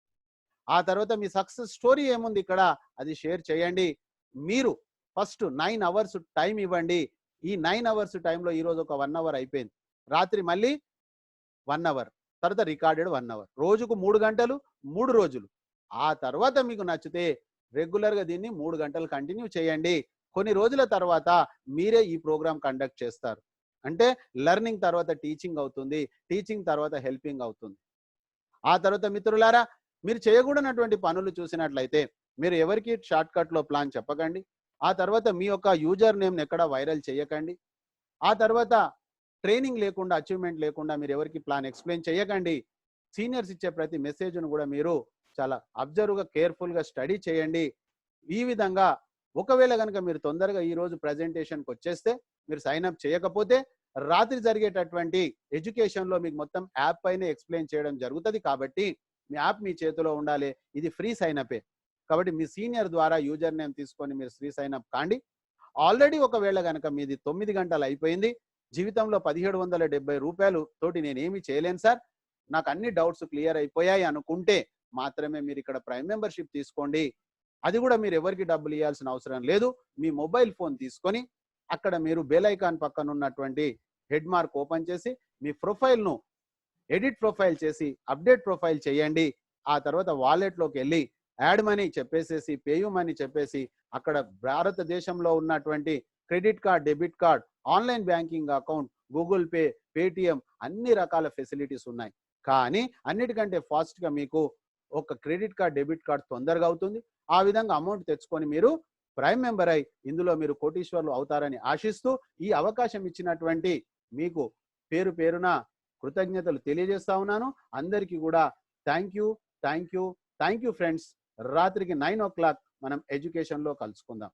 ఆ తర్వాత మీ సక్సెస్ స్టోరీ ఏముంది ఇక్కడ అది షేర్ చేయండి. మీరు ఫస్ట్ 9 అవర్స్ టైం ఇవ్వండి. ఈ 9 అవర్స్ టైంలో ఈరోజు ఒక 1 అవర్ అయిపోయింది. రాత్రి మళ్ళీ 1 అవర్, తర్వాత రికార్డెడ్ 1 అవర్. రోజుకు 3 గంటలు 3 రోజులు. ఆ తర్వాత మీకు నచ్చితే రెగ్యులర్గా దీన్ని 3 గంటలు కంటిన్యూ చేయండి. కొన్ని రోజుల తర్వాత మీరే ఈ ప్రోగ్రామ్ కండక్ట్ చేస్తారు. అంటే లెర్నింగ్ తర్వాత టీచింగ్ అవుతుంది, టీచింగ్ తర్వాత హెల్పింగ్ అవుతుంది. ఆ తర్వాత మిత్రులారా, మీరు చేయకూడనటువంటి పనులు చూసినట్లయితే మీరు ఎవరికి షార్ట్ కట్లో ప్లాన్ చెప్పకండి. ఆ తర్వాత మీ యొక్క యూజర్ నేమ్ ఎక్కడ వైరల్ చేయకండి. ఆ తర్వాత ట్రైనింగ్ లేకుండా, అచీవ్మెంట్ లేకుండా మీరు ఎవరికి ప్లాన్ ఎక్స్ప్లెయిన్ చేయకండి. సీనియర్స్ ఇచ్చే ప్రతి మెసేజ్ను కూడా మీరు చాలా అబ్జర్వ్గా, కేర్ఫుల్గా స్టడీ చేయండి. ఈ విధంగా ఒకవేళ కనుక మీరు తొందరగా ఈరోజు ప్రజెంటేషన్కి వచ్చేస్తే, మీరు సైన్అప్ చేయకపోతే రాత్రి జరిగేటటువంటి ఎడ్యుకేషన్లో మీకు మొత్తం యాప్ పైనే ఎక్స్ప్లెయిన్ చేయడం జరుగుతుంది. కాబట్టి మీ యాప్ మీ చేతిలో ఉండాలి. ఇది ఫ్రీ సైన్అపే. కాబట్టి మీ సీనియర్ ద్వారా యూజర్ నేమ్ తీసుకొని మీరు ఫ్రీ సైన్అప్ కాండి. ఆల్రెడీ ఒకవేళ కనుక మీది 9 గంటలు అయిపోయింది, జీవితంలో 1770 రూపాయలు తోటి నేనేమి చేయలేను సార్, నాకు అన్ని డౌట్స్ క్లియర్ అయిపోయాయి అనుకుంటే మాత్రమే మీరు ఇక్కడ ప్రైమ్ మెంబర్షిప్ తీసుకోండి. అది కూడా మీరు ఎవరికి డబ్బులు ఇవ్వాల్సిన అవసరం లేదు. మీ మొబైల్ ఫోన్ తీసుకొని అక్కడ మీరు బెల్ ఐకాన్ పక్కన ఉన్నటువంటి హెడ్ మార్క్ ఓపెన్ చేసి మీ ప్రొఫైల్ను ఎడిట్ ప్రొఫైల్ చేసి అప్డేట్ ప్రొఫైల్ చేయండి. ఆ తర్వాత వాలెట్లోకి వెళ్ళి యాడ్ మనీ చెప్పేసేసి, పేయూ మనీ చెప్పేసి అక్కడ భారతదేశంలో ఉన్నటువంటి credit card, debit card, online banking account, Google pay, Paytm అన్ని రకాల ఫెసిలిటీస్ ఉన్నాయి. కానీ అన్నిటికంటే ఫాస్ట్గా మీకు ఒక క్రెడిట్ కార్డ్, డెబిట్ కార్డ్ తొందరగా అవుతుంది. ఆ విధంగా అమౌంట్ తెచ్చుకొని మీరు ప్రైమ్ మెంబర్ అయి ఇందులో మీరు కోటీశ్వర్లు అవుతారని ఆశిస్తూ ఈ అవకాశం ఇచ్చినటువంటి మీకు పేరు పేరున కృతజ్ఞతలు తెలియజేస్తా ఉన్నాను. అందరికీ కూడా థ్యాంక్ యూ ఫ్రెండ్స్. రాత్రికి 9 o'clock మనం ఎడ్యుకేషన్లో కలుసుకుందాం.